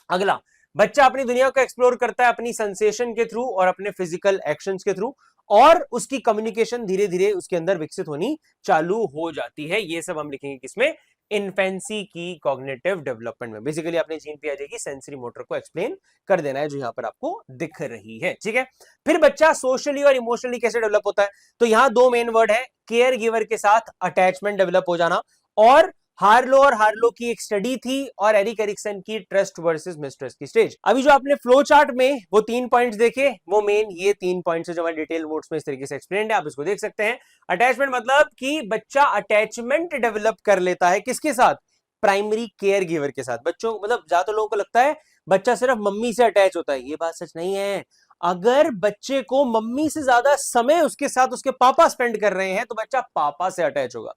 अगला, बच्चा अपनी दुनिया को एक्सप्लोर करता है अपनी सेंसेशन के थ्रू और अपने फिजिकल एक्शंस के थ्रू, और उसकी कम्युनिकेशन धीरे धीरे उसके अंदर विकसित होनी चालू हो जाती है। ये सब हम लिखेंगे किसमें, इन्फेंसी की कॉग्निटिव डेवलपमेंट में। बेसिकली आपने जीन पियाजे की सेंसरी मोटर को एक्सप्लेन कर देना है, जो यहां पर आपको दिख रही है, ठीक है। फिर बच्चा सोशली और इमोशनली कैसे डेवलप होता है, तो यहां 2 मेन वर्ड है, केयर गिवर के साथ अटैचमेंट डेवलप हो जाना, और हार्लो की एक स्टडी थी, और एरिक एरिक्सन की ट्रस्ट वर्सेस मिसट्रस्ट की स्टेज। अभी जो आपने फ्लो चार्ट में वो 3 पॉइंट्स देखे, वो मेन ये 3 पॉइंट्स है जो हमारे डिटेल नोट्स में इस तरीके से एक्सप्लेन्ड है, आप इसको देख सकते हैं। अटैचमेंट मतलब कि बच्चा अटैचमेंट डेवलप कर लेता है, किसके साथ, प्राइमरी केयर गिवर के साथ। बच्चों मतलब ज्यादा लोगों को लगता है बच्चा सिर्फ मम्मी से अटैच होता है, ये बात सच नहीं है। अगर बच्चे को मम्मी से ज्यादा समय उसके साथ उसके पापा स्पेंड कर रहे हैं, तो बच्चा पापा से अटैच होगा।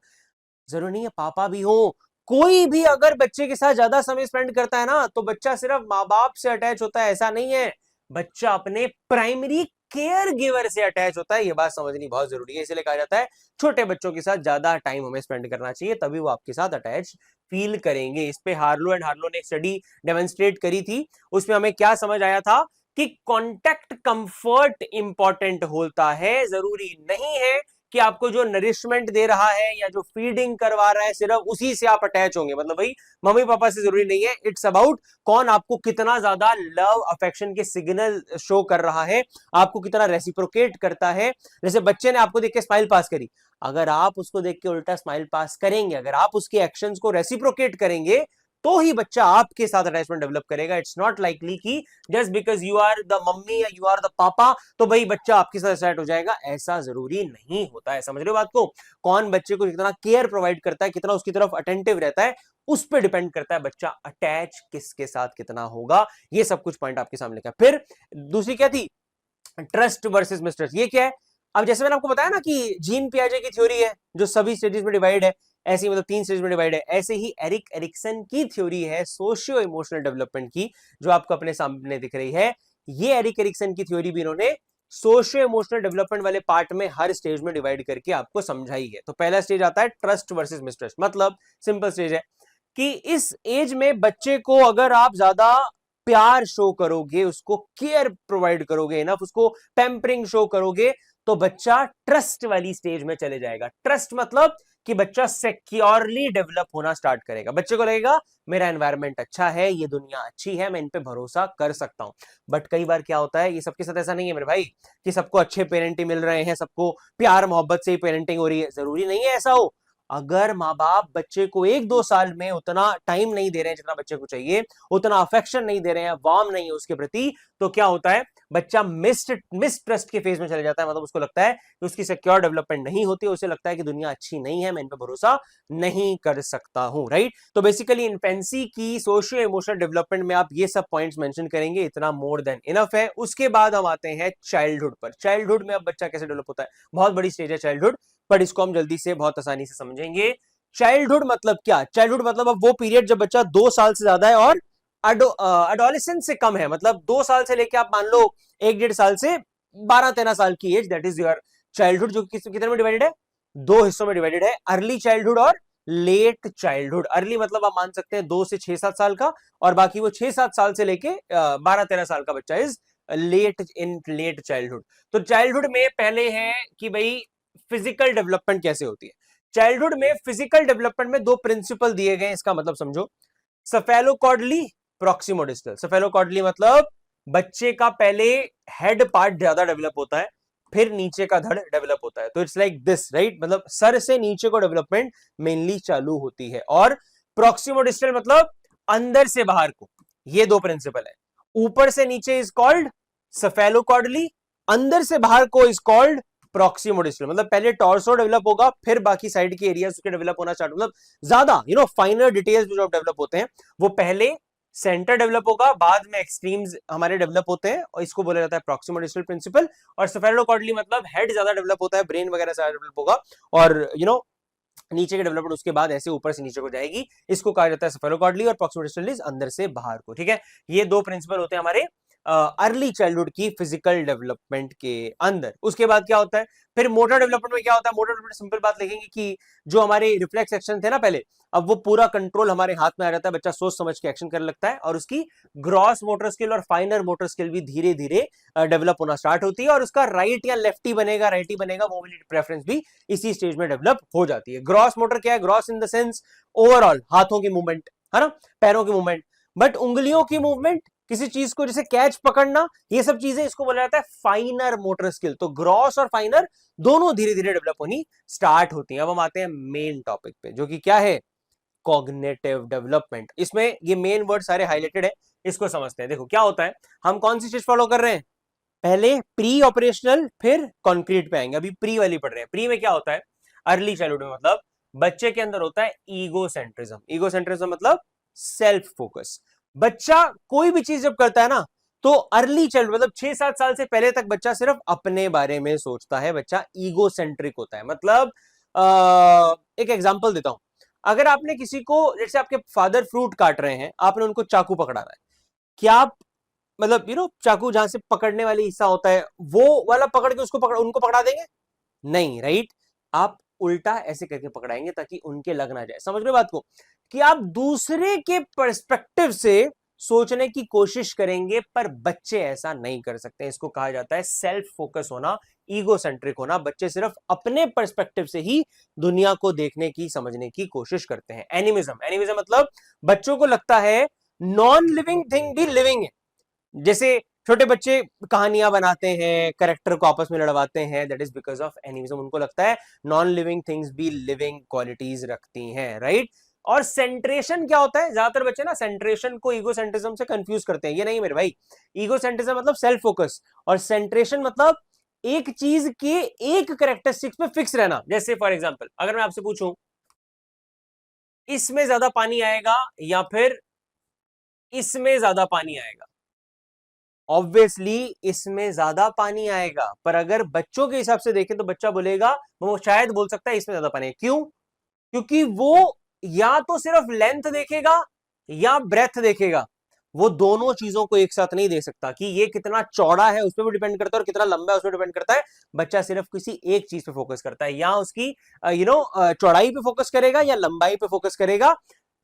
जरूरी नहीं है पापा भी हो, कोई भी अगर बच्चे के साथ ज्यादा समय स्पेंड करता है ना, तो बच्चा सिर्फ माँ बाप से अटैच होता है, ऐसा नहीं है। बच्चा अपने प्राइमरी केयर गिवर से अटैच होता है, ये बात समझनी बहुत जरूरी है। इसलिए कहा जाता है छोटे बच्चों के साथ ज्यादा टाइम हमें स्पेंड करना चाहिए, तभी वो आपके साथ अटैच फील करेंगे। इस पे हार्लो ने एक स्टडी डेमोन्स्ट्रेट करी थी, उसमें हमें क्या समझ आया था कि कॉन्टेक्ट कंफर्ट इंपॉर्टेंट होता है। जरूरी नहीं है कि आपको जो नरिशमेंट दे रहा है या जो फीडिंग करवा रहा है सिर्फ उसी से आप अटैच होंगे, मतलब भाई मम्मी पापा से जरूरी नहीं है। इट्स अबाउट कौन आपको कितना ज्यादा लव अफेक्शन के सिग्नल शो कर रहा है, आपको कितना रेसिप्रोकेट करता है। जैसे बच्चे ने आपको देख के स्माइल पास करी, अगर आप उसको देख के उल्टा स्माइल पास करेंगे, अगर आप उसके एक्शंस को रेसिप्रोकेट करेंगे, तो ही बच्चा आपके साथ अटैचमेंट डेवलप करेगा। इट्स नॉट लाइकली कि just because you are the mummy या यू आर द पापा तो भाई बच्चा आपके साथ अटैच हो जाएगा, ऐसा जरूरी नहीं होता है। समझ रहे हो बात को, कौन बच्चे को कितना केयर प्रोवाइड करता है, कितना उसकी तरफ अटेंटिव रहता है, उस पर डिपेंड करता है बच्चा अटैच किसके साथ कितना होगा। ये सब कुछ पॉइंट आपके सामने लिखा। फिर दूसरी क्या थी, ट्रस्ट वर्सेस मिसट्रस्ट। ये क्या है, अब जैसे मैंने आपको बताया ना कि जीन पियाजे की थ्योरी है जो सभी स्टेजेस में डिवाइड है, ऐसे ही मतलब 3 स्टेज में डिवाइड है, ऐसे ही एरिक एरिक्सन की थ्योरी है सोशियो इमोशनल डेवलपमेंट की, जो आपको अपने सामने दिख रही है। ये एरिक एरिक्सन की थ्योरी भी इन्होंने सोशियो इमोशनल डेवलपमेंट वाले पार्ट में हर स्टेज में डिवाइड करके आपको समझाई है। तो पहला स्टेज आता है ट्रस्ट वर्सेस मिसट्रस्ट, मतलब सिंपल स्टेज है कि इस एज में बच्चे को अगर आप ज्यादा प्यार शो करोगे, उसको केयर प्रोवाइड करोगे, इनफ उसको पैम्परिंग शो करोगे, तो बच्चा ट्रस्ट वाली स्टेज में चले जाएगा। ट्रस्ट मतलब कि बच्चा सिक्योरली डेवलप होना स्टार्ट करेगा, बच्चे को लगेगा मेरा एनवायरनमेंट अच्छा है, ये दुनिया अच्छी है, मैं इन पे भरोसा कर सकता हूं। बट कई बार क्या होता है, ये सबके साथ ऐसा नहीं है मेरे भाई कि सबको अच्छे पेरेंट ही मिल रहे हैं, सबको प्यार मोहब्बत से ही पेरेंटिंग हो रही है, जरूरी नहीं है ऐसा हो। अगर माँ बाप बच्चे को 1-2 साल में उतना टाइम नहीं दे रहे हैं जितना बच्चे को चाहिए, उतना अफेक्शन नहीं दे रहे हैं, वार्म नहीं है उसके प्रति, तो क्या होता है, बच्चा मिसट्रस्ट के फेज में चले जाता है। मतलब उसको लगता है कि उसकी सिक्योर डेवलपमेंट नहीं होती, उसे लगता है कि दुनिया अच्छी नहीं है, मैं इन पर भरोसा नहीं कर सकता हूं, राइट। तो बेसिकली इन्फेंसी की सोशियो इमोशनल डेवलपमेंट में आप ये सब पॉइंट्स मेंशन करेंगे, इतना मोर देन इनफ है। उसके बाद हम आते हैं चाइल्डहुड पर। चाइल्डहुड में अब बच्चा कैसे डेवलप होता है, बहुत बड़ी स्टेज है चाइल्डहुड, पर इसको हम जल्दी से बहुत आसानी से समझेंगे। चाइल्डहुड मतलब क्या, चाइल्डहुड मतलब अब वो पीरियड जब बच्चा 2 साल से ज्यादा है और एडोलेसेंस से कम है, मतलब 2 साल से लेके आप मान लो 1-1.5 साल से 12-13 साल की age, that is your childhood, जो कितने में डिवाइडेड है, 2 हिस्सों में डिवाइडेड है, अर्ली चाइल्डहुड और लेट चाइल्डहुड। अर्ली मतलब आप मान सकते हैं 2 से 6-7 साल का, और बाकी वो 6-7 साल से लेके 12-13 साल का बच्चा इज लेट चाइल्डहुड। तो चाइल्डहुड में पहले है कि भाई फिजिकल डेवलपमेंट कैसे होती है। चाइल्डहुड में फिजिकल डेवलपमेंट में 2 प्रिंसिपल दिए गए, इसका मतलब समझो, सफेलोकॉर्डली, प्रॉक्सिमोडिस्टल। सफेलोकॉर्डली मतलब बच्चे का पहले हेड पार्ट ज्यादा डेवलप होता है, फिर नीचे का धड़ डेवलप होता है। तो इट्स लाइक दिस, राइट, मतलब सर से नीचे को डेवलपमेंट मेनली चालू होती है। और प्रॉक्सिमोडिस्टल मतलब अंदर से बाहर को। ये 2 प्रिंसिपल है। ऊपर से नीचे इज कॉल्ड सफेलोकॉर्डली, अंदर से बाहर को इज कॉल्ड प्रॉक्सिमोडिस्टल। मतलब पहले टॉर्सो डेवलप होगा, फिर बाकी साइड के एरियाज उसके डेवलप होना स्टार्ट, मतलब ज्यादा फाइनर डिटेल्स जो डेवलप होते हैं वो पहले सेंटर डेवलप होगा, बाद में एक्सट्रीम्स हमारे डेवलप होते हैं, और इसको बोला जाता है प्रॉक्सिमोडिस्टल प्रिंसिपल। और सफेलोकॉर्डली मतलब हेड ज्यादा डेवलप होता है, ब्रेन वगैरह ज्यादा डेवलप होगा, और नीचे के डेवलपमेंट उसके बाद ऐसे ऊपर से नीचे को जाएगी। इसको कहा जाता है सफेलोकॉर्डली, और प्रॉक्सिमोडिस्टल अंदर से बाहर को, ठीक है। ये 2 प्रिंसिपल होते हैं हमारे अर्ली चाइल्डहुड की फिजिकल डेवलपमेंट के अंदर। उसके बाद क्या होता है, फिर मोटर डेवलपमेंट में क्या होता है। मोटर डेवलपमेंट सिंपल बात लिखेंगे कि जो हमारे रिफ्लेक्स एक्शन थे ना पहले, अब वो पूरा कंट्रोल हमारे हाथ में आ जाता है, बच्चा सोच समझ के एक्शन करने लगता है, और उसकी ग्रॉस मोटर स्किल और फाइनर मोटर स्किल भी धीरे धीरे डेवलप होना स्टार्ट होती है, और उसका राइट या लेफ्टी बनेगा, राइटी बनेगा, मोबिलिटी प्रेफरेंस भी इसी स्टेज में डेवलप हो जाती है। ग्रॉस मोटर क्या है, gross in the sense overall हाथों की मूवमेंट, है ना, पैरों की मूवमेंट, बट उंगलियों की मूवमेंट, किसी चीज को जैसे कैच पकड़ना, ये सब चीजें, इसको बोला जाता है फाइनर मोटर स्किल। तो ग्रॉस और फाइनर दोनों धीरे धीरे डेवलप होनी स्टार्ट होती हैं। अब हम आते हैं मेन टॉपिक पे, जो कि क्या है, कॉग्निटिव डेवलपमेंट। इसमें ये मेन वर्ड सारे हाईलाइटेड है, इसको समझते हैं। देखो क्या होता है, हम कौन सी चीज फॉलो कर रहे हैं, पहले प्री ऑपरेशनल फिर कॉन्क्रीट पे आएंगे, अभी प्री वाली पढ़ रहे हैं। प्री में क्या होता है, अर्ली चाइल्डहुड में मतलब बच्चे के अंदर होता है ईगोसेंट्रिज्म। ईगोसेंट्रिज्म मतलब सेल्फ फोकस। बच्चा कोई भी चीज जब करता है ना, तो अर्ली चाइल्ड मतलब 6-7 साल से पहले तक बच्चा सिर्फ अपने बारे में सोचता है, बच्चा ईगोसेंट्रिक होता है। मतलब एक एग्जांपल देता हूं, अगर आपने किसी को, जैसे आपके फादर फ्रूट काट रहे हैं, आपने उनको चाकू पकड़ा रहा है, क्या आप, मतलब चाकू जहां से पकड़ने वाली हिस्सा होता है वो वाला पकड़ के उनको पकड़ा देंगे, नहीं, राइट। आप उल्टा ऐसे करके पकड़ाएंगे ताकि उनके लग ना जाए। समझ रहे बात को, कि आप दूसरे के पर्सपेक्टिव से सोचने की कोशिश करेंगे, पर बच्चे ऐसा नहीं कर सकते। इसको कहा जाता है सेल्फ फोकस होना, ईगो सेंट्रिक होना। बच्चे सिर्फ अपने पर्सपेक्टिव से ही दुनिया को देखने की, समझने की कोशिश करते हैं। एनिमिज्म, एनिमिज्म मतलब बच्चों को लगता है नॉन लिविंग थिंग भी लिविंग है। जैसे छोटे बच्चे कहानियां बनाते हैं, कैरेक्टर को आपस में लड़वाते हैं, that is because of animism. उनको लगता है नॉन लिविंग थिंग्स भी लिविंग क्वालिटीज रखती हैं, राइट। और सेंट्रेशन क्या होता है, ज्यादातर बच्चे ना सेंट्रेशन को ईगोसेंट्रिज्म से कंफ्यूज करते हैं। ये नहीं मेरे भाई, ईगोसेंट्रिज्म मतलब सेल्फ फोकस, और सेंट्रेशन मतलब एक चीज के एक कैरेक्टरिस्टिक्स पे फिक्स रहना। जैसे फॉर एग्जांपल अगर मैं आपसे पूछूं इसमें ज्यादा पानी आएगा या फिर इसमें ज्यादा पानी आएगा, ऑब्वियसली इसमें ज्यादा पानी आएगा, पर अगर बच्चों के हिसाब से देखें तो बच्चा बोलेगा, वो शायद बोल सकता है इसमें ज्यादा पानी है। क्यों? क्योंकि वो या तो सिर्फ लेंथ देखेगा या ब्रेथ देखेगा, वो दोनों चीजों को एक साथ नहीं दे सकता कि ये कितना चौड़ा है उस पर भी डिपेंड करता है और कितना लंबा है उस पर डिपेंड करता है। बच्चा सिर्फ किसी एक चीज पे फोकस करता है, या उसकी चौड़ाई पे फोकस करेगा या लंबाई पे फोकस करेगा,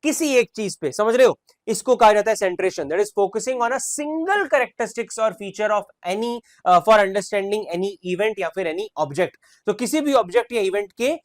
किसी एक चीज पे। समझ रहे हो? इसको कहा जाता है centration, that is focusing on a single characteristics और feature of any for understanding any event या फिर एनी ऑब्जेक्ट। तो किसी भी ऑब्जेक्ट या इवेंट के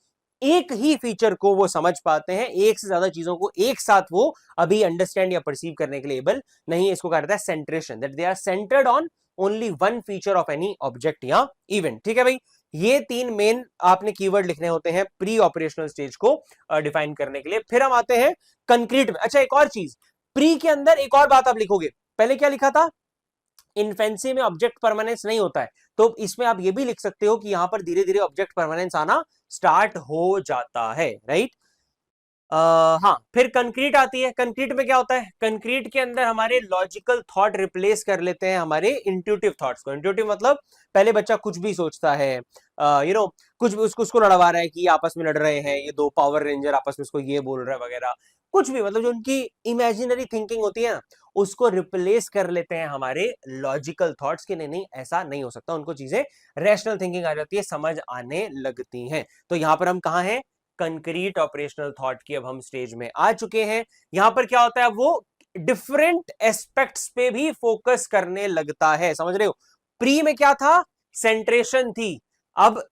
एक ही फीचर को वो समझ पाते हैं, एक से ज्यादा चीजों को एक साथ वो अभी अंडरस्टैंड या परसीव करने के लिए एबल नहीं है। इसको कहा जाता है centration, that they are centred on only one feature of any object या इवेंट। ठीक है भाई, ये तीन मेन आपने कीवर्ड लिखने होते हैं प्री ऑपरेशनल स्टेज को डिफाइन करने के लिए। फिर हम आते हैं कंक्रीट में। अच्छा, एक और चीज, प्री के अंदर एक और बात आप लिखोगे। पहले क्या लिखा था? इन्फेंसी में ऑब्जेक्ट परमानेंस नहीं होता है, तो इसमें आप ये भी लिख सकते हो कि यहां पर धीरे धीरे ऑब्जेक्ट परमानेंस आना स्टार्ट हो जाता है, राइट। हाँ, फिर कंक्रीट आती है। कंक्रीट में क्या होता है? कंक्रीट के अंदर हमारे लॉजिकल थॉट रिप्लेस कर लेते हैं हमारे इंट्यूटिव थॉट्स को। इंट्यूटिव मतलब पहले बच्चा कुछ भी सोचता है, कुछ भी उसको लड़वा रहा है कि आपस में लड़ रहे हैं, ये दो पावर रेंजर आपस में उसको ये बोल रहे हैं वगैरह, कुछ भी, मतलब जो उनकी इमेजिनरी थिंकिंग होती है ना, उसको रिप्लेस कर लेते हैं हमारे लॉजिकल थॉट्स के। नहीं नहीं, ऐसा नहीं हो सकता, उनको चीजें रैशनल थिंकिंग आ जाती है, समझ आने लगती हैं। तो यहां पर हम कहां हैं? कंक्रीट ऑपरेशनल थॉट की अब हम स्टेज में आ चुके हैं। यहां पर क्या होता है? वो डिफरेंट एस्पेक्ट्स पे भी फोकस करने लगता है। समझ रहे हो? प्री में क्या था? सेंट्रेशन थी। अब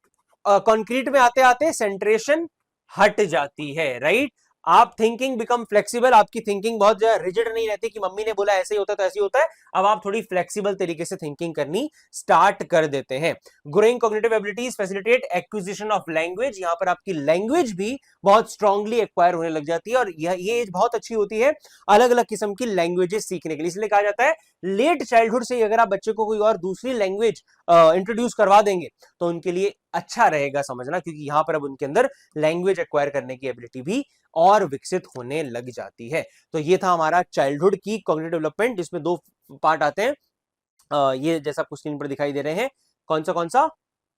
कंक्रीट में आते आते सेंट्रेशन हट जाती है, राइट। आप थिंकिंग बिकम फ्लेक्सिबल, आपकी थिंकिंग बहुत ज्यादा रिजिड नहीं रहती कि मम्मी ने बोला ऐसे ही होता है तो ऐसे ही होता है। अब आप थोड़ी फ्लेक्सिबल तरीके से थिंकिंग करनी स्टार्ट कर देते हैं। Growing cognitive abilities facilitate acquisition of language. यहां पर आपकी लैंग्वेज भी बहुत स्ट्रांगली एक्वायर होने लग जाती है, और ये एज बहुत अच्छी होती है अलग अलग किस्म की लैंग्वेजेस सीखने के लिए। इसलिए कहा जाता है लेट चाइल्डहुड से अगर आप बच्चे को कोई और दूसरी लैंग्वेज इंट्रोड्यूस करवा देंगे तो उनके लिए अच्छा रहेगा समझना, क्योंकि यहां पर अब उनके अंदर लैंग्वेज एक्वायर करने की एबिलिटी भी और विकसित होने लग जाती है। तो ये था हमारा चाइल्डहुड की कॉग्निटिव डेवलपमेंट, जिसमें दो पार्ट आते हैं। ये जैसा आपको स्क्रीन पर दिखाई दे रहे हैं, कौन सा?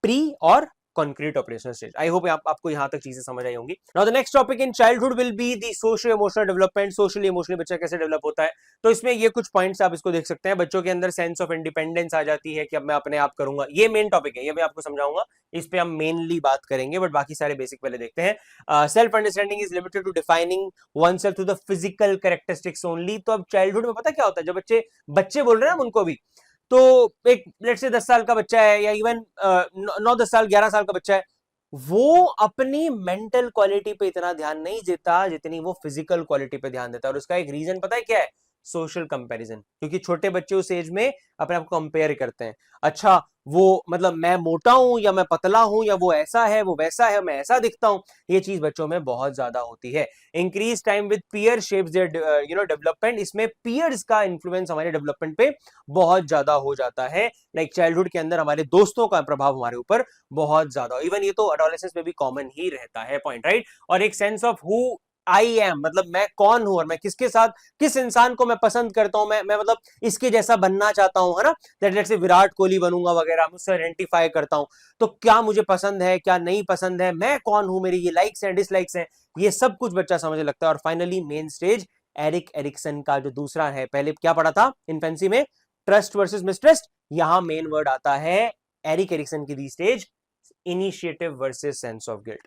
प्री और concrete operational stage. I hope आपको यहां तक चीजें समझ आई होंगी। Now the next topic in childhood will be the social emotional development. Socially emotionally बच्चा कैसे डेवलप होता है, तो इसमें ये कुछ पॉइंट्स आप इसको देख सकते हैं। बच्चों के अंदर सेंस ऑफ इंडिपेंडेंस आ जाती है कि अब मैं अपने आप करूंगा। ये मेन टॉपिक है, ये मैं आपको समझाऊंगा, इस पे हम मेनली बात करेंगे, बट बाकी सारे बेसिक पहले देखते हैं। Self understanding is limited to defining one self through the physical characteristics only. तो अब चाइल्डहुड में पता क्या होता है, जब बच्चे बोल रहे हैं हम उनको भी, तो एक लेट्स से 10 साल का बच्चा है, या इवन 9-10 साल 11 साल का बच्चा है, वो अपनी मेंटल क्वालिटी पे इतना ध्यान नहीं देता जितनी वो फिजिकल क्वालिटी पे ध्यान देता है। और उसका एक रीजन पता है क्या है? Social comparison. क्योंकि छोटे बच्चे उस एज में अपने आप को कंपेयर करते हैं। अच्छा, वो मतलब मैं मोटा हूं या मैं पतला हूं, या वो ऐसा है वो वैसा है, मैं ऐसा दिखता हूं, ये चीज बच्चों में बहुत ज्यादा होती है। Increase time with peer shapes their development. इसमें पीयर्स का इन्फ्लुएंस हमारे डेवलपमेंट पे बहुत ज्यादा हो जाता है। लाइक चाइल्डहुड के अंदर हमारे दोस्तों का प्रभाव हमारे ऊपर बहुत ज्यादा, इवन ये तो एडोलेसेंस में भी कॉमन ही रहता है, पॉइंट, राइट। और एक sense of who I am, मतलब मैं कौन हूं और मैं किसके साथ, किस इंसान को मैं पसंद करता हूं, मैं मतलब इसके जैसा बनना चाहता हूं, है ना। लेट्स से विराट कोहली बनूंगा वगैरह, मुझसे आइडेंटिफाई करता हूं, तो क्या मुझे पसंद है क्या नहीं पसंद है, मैं कौन हूं, मेरी ये लाइक्स हैं डिसलाइक्स हैं, ये सब कुछ बच्चा समझने लगता है। और finally main stage Erik Erikson का जो दूसरा है, पहले क्या पढ़ा था इन्फेंसी में, ट्रस्ट वर्सेस मिसट्रस्ट, यहां मेन वर्ड आता है एरिक एरिक्सन की दी stage, initiative versus sense of guilt.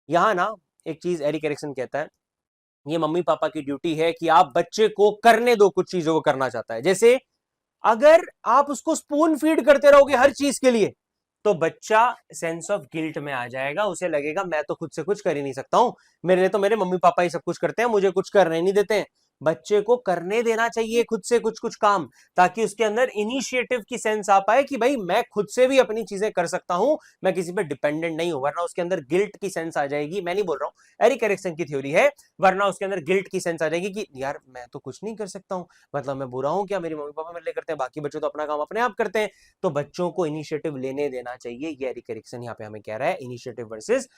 यहां ना एक चीज एरिक एरिक्सन कहता है, ये मम्मी पापा की ड्यूटी है कि आप बच्चे को करने दो कुछ चीजों को करना चाहता है। जैसे अगर आप उसको स्पून फीड करते रहोगे हर चीज के लिए, तो बच्चा सेंस ऑफ गिल्ट में आ जाएगा, उसे लगेगा मैं तो खुद से कुछ कर ही नहीं सकता हूं, मेरे लिए तो मेरे मम्मी पापा ही सब कुछ करते हैं, मुझे कुछ करने नहीं देते हैं। बच्चे को करने देना चाहिए खुद से कुछ कुछ काम, ताकि उसके अंदर इनिशिएटिव की सेंस आ पाए कि भाई मैं खुद से भी अपनी चीजें कर सकता हूं, मैं किसी पे डिपेंडेंट नहीं हूं। वरना उसके अंदर गिल्ट की सेंस आ जाएगी। मैं नहीं बोल रहा हूं, एरिक एरिक्सन की थ्योरी है। वरना उसके अंदर गिल्ट की सेंस आ जाएगी कि यार मैं तो कुछ नहीं कर सकता हूं, मतलब मैं बुरा हूं क्या, मेरे मम्मी पापा मेरे लिए करते हैं, बाकी बच्चे तो अपना काम अपने आप करते हैं। तो बच्चों को इनिशिएटिव लेने देना चाहिए, ये एरिक एरिक्सन यहाँ पे हमें कह रहा है, initiative versus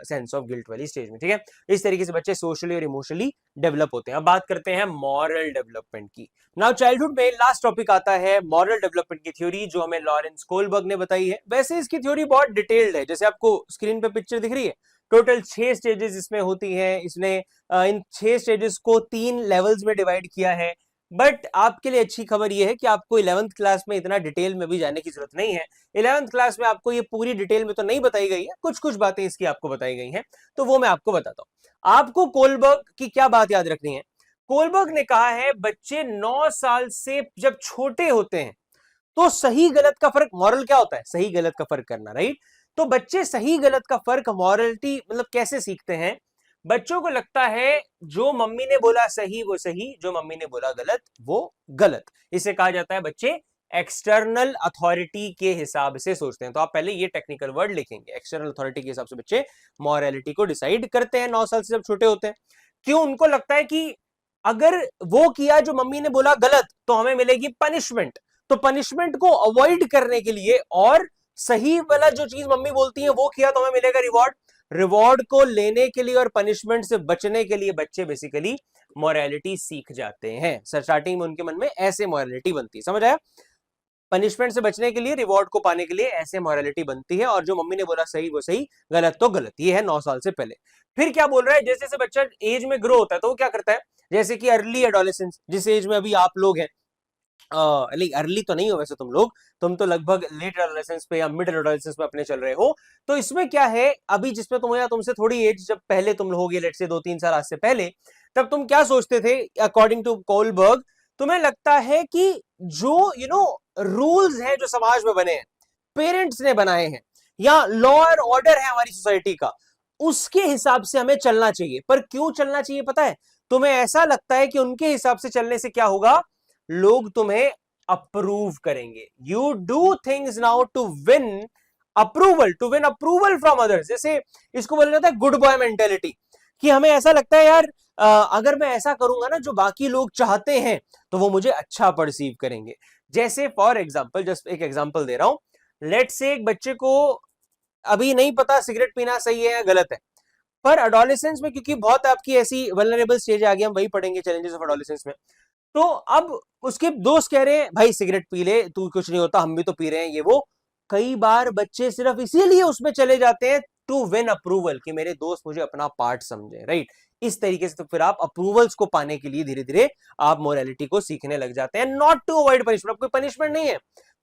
sense of guilt वाली स्टेज में, ठीक है। इस तरीके से बच्चे सोशली और इमोशनली डेवलप होते हैं। अब बात करते हैं मॉरल डेवलपमेंट की। नाउ चाइल्डहुड में लास्ट टॉपिक आता है मॉरल डेवलपमेंट की थ्योरी, जो हमें लॉरेंस कोलबर्ग ने बताई है। वैसे इसकी थ्योरी बहुत डिटेल्ड है, जैसे आपको स्क्रीन पे पिक्चर दिख रही है। टोटल 6 स्टेजेस इसमें होती हैं। इसने इन 6 स्टेजेस को 3 लेवल्स में डिवाइड किया है। बट आपके लिए अच्छी खबर यह है कि आपको 11th क्लास में इतना डिटेल में भी जाने की जरूरत नहीं है। 11th क्लास में आपको ये पूरी डिटेल में तो नहीं बताई गई है, कुछ कुछ बातें इसकी आपको बताई गई हैं, तो वो मैं आपको बताता हूं। आपको कोलबर्ग की क्या बात याद रखनी है? कोलबर्ग ने कहा है बच्चे 9 साल से जब छोटे होते हैं तो सही गलत का फर्क, मॉरल क्या होता है? सही गलत का फर्क करना, राइट? तो बच्चे सही गलत का फर्क, मॉरलिटी मतलब कैसे सीखते हैं? बच्चों को लगता है जो मम्मी ने बोला सही वो सही, जो मम्मी ने बोला गलत वो गलत। इसे कहा जाता है बच्चे एक्सटर्नल अथॉरिटी के हिसाब से सोचते हैं। तो आप पहले ये टेक्निकल वर्ड लिखेंगे, एक्सटर्नल अथॉरिटी के हिसाब से बच्चे मॉरलिटी को डिसाइड करते हैं 9 साल से जब छोटे होते हैं। क्यों? उनको लगता है कि अगर वो किया जो मम्मी ने बोला गलत तो हमें मिलेगी पनिशमेंट, तो पनिशमेंट को अवॉइड करने के लिए और सही वाला जो चीज मम्मी बोलती है वो किया तो हमें मिलेगा रिवॉर्ड। रिवॉर्ड को लेने के लिए और पनिशमेंट से बचने के लिए बच्चे बेसिकली मोरालिटी सीख जाते हैं। स्टार्टिंग में उनके मन में ऐसे मोरालिटी बनती है, समझ आया? पनिशमेंट से बचने के लिए, रिवॉर्ड को पाने के लिए ऐसे मोरालिटी बनती है, और जो मम्मी ने बोला सही वो सही, गलत तो गलत। ये है 9 साल से पहले। फिर क्या बोल रहा है? जैसे जैसे बच्चा एज में ग्रो होता है तो वो क्या करता है, जैसे कि अर्ली एडोलेसेंस, जिस एज में अभी आप लोग हैं, अर्ली तो नहीं हो वैसे तुम लोग, तुम तो लगभग लेट एडोलेसेंस पे या मिड एडोलेसेंस पे अपने चल रहे हो। तो इसमें क्या है, अभी जिसमें तुम या तुमसे थोड़ी एज जब पहले तुम लोगे, लेट से 2-3 साल आज से पहले, तब तुम क्या सोचते थे? अकॉर्डिंग टू कोलबर्ग, तुम्हें लगता है कि जो रूल्स हैं जो समाज में बने हैं, पेरेंट्स ने बनाए हैं, या लॉ और ऑर्डर है हमारी सोसाइटी का, उसके हिसाब से हमें चलना चाहिए। पर क्यों चलना चाहिए पता है? तुम्हें ऐसा लगता है कि उनके हिसाब से चलने से क्या होगा, लोग तुम्हें अप्रूव करेंगे। You do things now to win approval, to win approval from others. जैसे इसको बोला जाता है गुड बॉय मेंटेलिटी, कि हमें ऐसा लगता है यार अगर मैं ऐसा करूंगा ना जो बाकी लोग चाहते हैं तो वो मुझे अच्छा परसीव करेंगे। जैसे फॉर एग्जाम्पल, जस्ट एक एग्जाम्पल दे रहा हूं। लेट से एक बच्चे को अभी नहीं पता सिगरेट पीना सही है या गलत है, पर एडोलेसेंस में क्योंकि बहुत आपकी ऐसी वल्नरेबल स्टेज आ गई, हम वही पढ़ेंगे चैलेंजेस ऑफ एडोलेसेंस में। तो अब उसके दोस्त कह रहे हैं भाई सिगरेट पी ले तू, कुछ नहीं होता, हम भी तो पी रहे हैं, ये वो। कई बार बच्चे सिर्फ इसीलिए उसमें चले जाते हैं टू विन अप्रूवल, कि मेरे दोस्त मुझे अपना पार्ट समझे, राइट? इस तरीके से तो फिर आप अप्रूवल्स को पाने के लिए धीरे धीरे आप मोरालिटी को सीखने लग जाते हैं। नॉट टू अवॉइड पनिशमेंट, कोई पनिशमेंट नहीं है,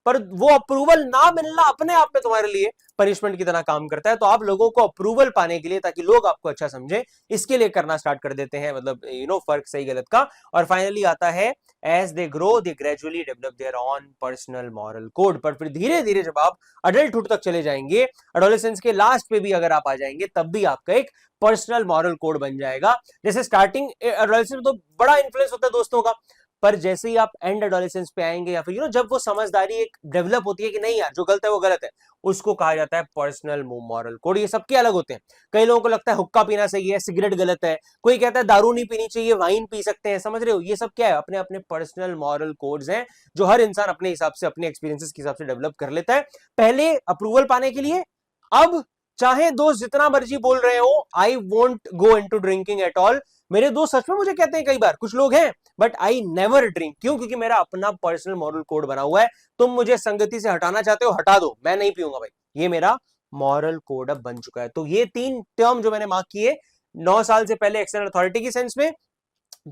पर वो अप्रूवल ना मिलना अपने आप में तुम्हारे लिए पनिशमेंट की तरह काम करता है। तो आप लोगों को अप्रूवल पाने के लिए, ताकि लोग आपको अच्छा समझे, इसके लिए करना स्टार्ट कर देते हैं, मतलब फर्क सही गलत का। और फाइनली आता है as they grow they gradually develop their own personal moral code. पर फिर धीरे धीरे जब आप अडल्टहुड तक चले जाएंगे, एडोलेसेंस के लास्ट पे भी अगर आप आ जाएंगे, तब भी आपका एक पर्सनल मॉरल कोड बन जाएगा। जैसे स्टार्टिंग एडोलेसेंस में तो बड़ा इन्फ्लुएंस होता है दोस्तों का, पर जैसे ही आप एंड एडोलेसेंस पे आएंगे, या फिर जब वो समझदारी एक डेवलप होती है कि नहीं यार जो गलत है वो गलत है, उसको कहा जाता है पर्सनल मॉरल कोड। ये सबके अलग होते हैं। कई लोगों को लगता है हुक्का पीना सही है, सिगरेट गलत है, कोई कहता है दारू नहीं पीनी चाहिए, वाइन पी सकते हैं, समझ रहे हो? ये सब क्या है? अपने अपने पर्सनल मॉरल कोड्स हैं, जो हर इंसान अपने हिसाब से, अपने एक्सपीरियंसेस के हिसाब से डेवलप कर लेता है, पहले अप्रूवल पाने के लिए। अब चाहे दोस्त जितना मर्जी बोल रहे हो, I won't go into drinking at all, मेरे दोस्त सच में मुझे कहते हैं कई बार, कुछ लोग हैं, बट आई नेवर ड्रिंक। क्यों? क्योंकि मेरा अपना पर्सनल मॉरल कोड बना हुआ है। तुम मुझे संगति से हटाना चाहते हो, हटा दो, मैं नहीं पीऊंगा भाई, ये मेरा मॉरल कोड अब बन चुका है। तो ये 3 टर्म जो मैंने मार्क किए, 9 साल से पहले एक्सटर्नल अथॉरिटी की सेंस में,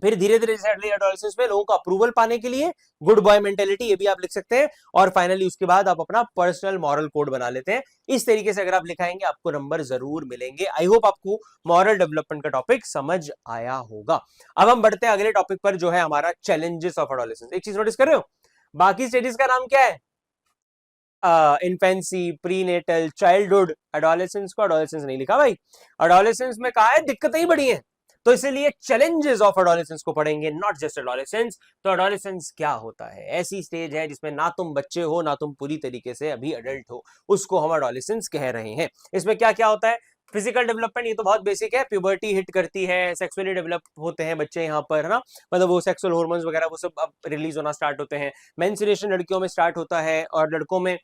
फिर धीरे धीरे अर्ली एडोलेसेंस में लोगों को अप्रूवल पाने के लिए गुड बॉय मेंटेलिटी, ये भी आप लिख सकते हैं, और फाइनली उसके बाद आप अपना पर्सनल मॉरल कोड बना लेते हैं। इस तरीके से अगर आप लिखाएंगे आपको नंबर जरूर मिलेंगे। आई होप आपको मॉरल डेवलपमेंट का टॉपिक समझ आया होगा। अब हम बढ़ते हैं अगले टॉपिक पर, जो है हमारा चैलेंजेस ऑफ एडोलेसेंस। एक चीज नोटिस कर रहे हो, बाकी स्टेजेस का नाम क्या है? Infancy, prenatal, childhood. एडोलेसेंस को एडोलेसेंस नहीं लिखा भाई, एडोलेसेंस में कहा है दिक्कतें ही बड़ी हैं, तो इसीलिए चैलेंजेस ऑफ एडोलेसेंस को पढ़ेंगे, नॉट जस्ट एडोलेसेंस। तो एडोलेसेंस क्या होता है? ऐसी स्टेज है जिसमें ना तुम बच्चे हो ना तुम पूरी तरीके से अभी अडल्ट हो, उसको हम एडोलेसेंस कह रहे हैं। इसमें क्या क्या होता है? फिजिकल डेवलपमेंट, ये तो बहुत बेसिक है, प्यूबर्टी हिट करती है, सेक्सुअली डेवलप होते हैं बच्चे यहाँ पर, है ना, मतलब वो सेक्सुअल हार्मोन्स वगैरह वो सब अब रिलीज होना स्टार्ट होते हैं। मेंस्ट्रुएशन लड़कियों में स्टार्ट होता है, और लड़कों में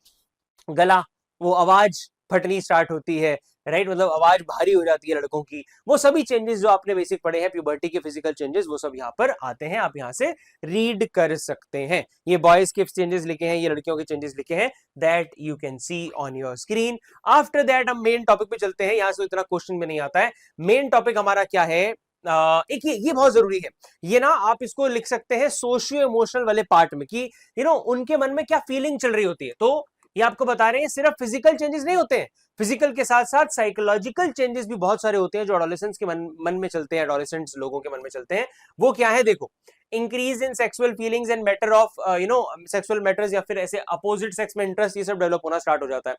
गला, वो आवाज फटनी स्टार्ट होती है। राइट, मतलब आवाज भारी हो जाती है लड़कों की, वो सभी चेंजेस जो आपने बेसिक पढ़े हैं प्यूबर्टी के फिजिकल चेंजेस, वो सब यहाँ पर आते हैं, आप यहाँ से रीड कर सकते हैं। ये बॉयज के चेंजेस लिखे हैं, ये लड़कियों के चेंजेस लिखे हैं, that you can see on your screen. After that हम मेन टॉपिक पे चलते हैं, यहाँ से इतना क्वेश्चन में नहीं आता है। मेन टॉपिक हमारा क्या है, एक ये बहुत जरूरी है, ये ना आप इसको लिख सकते हैं सोशियो इमोशनल वाले पार्ट में, कि उनके मन में क्या फीलिंग चल रही होती है। तो ये आपको बता रहे हैं सिर्फ फिजिकल चेंजेस नहीं होते हैं, फिजिकल के साथ साथ साइकोलॉजिकल चेंजेस भी बहुत सारे होते हैं जो एडोलेसेंट्स के मन में चलते हैं, एडोलेसेंट्स लोगों के मन में चलते हैं। वो क्या है, देखो, increase in sexual feelings and matter of sexual matters, या फिर ऐसे अपोजिट सेक्स में इंटरेस्ट, ये सब डेवलप होना स्टार्ट हो जाता है।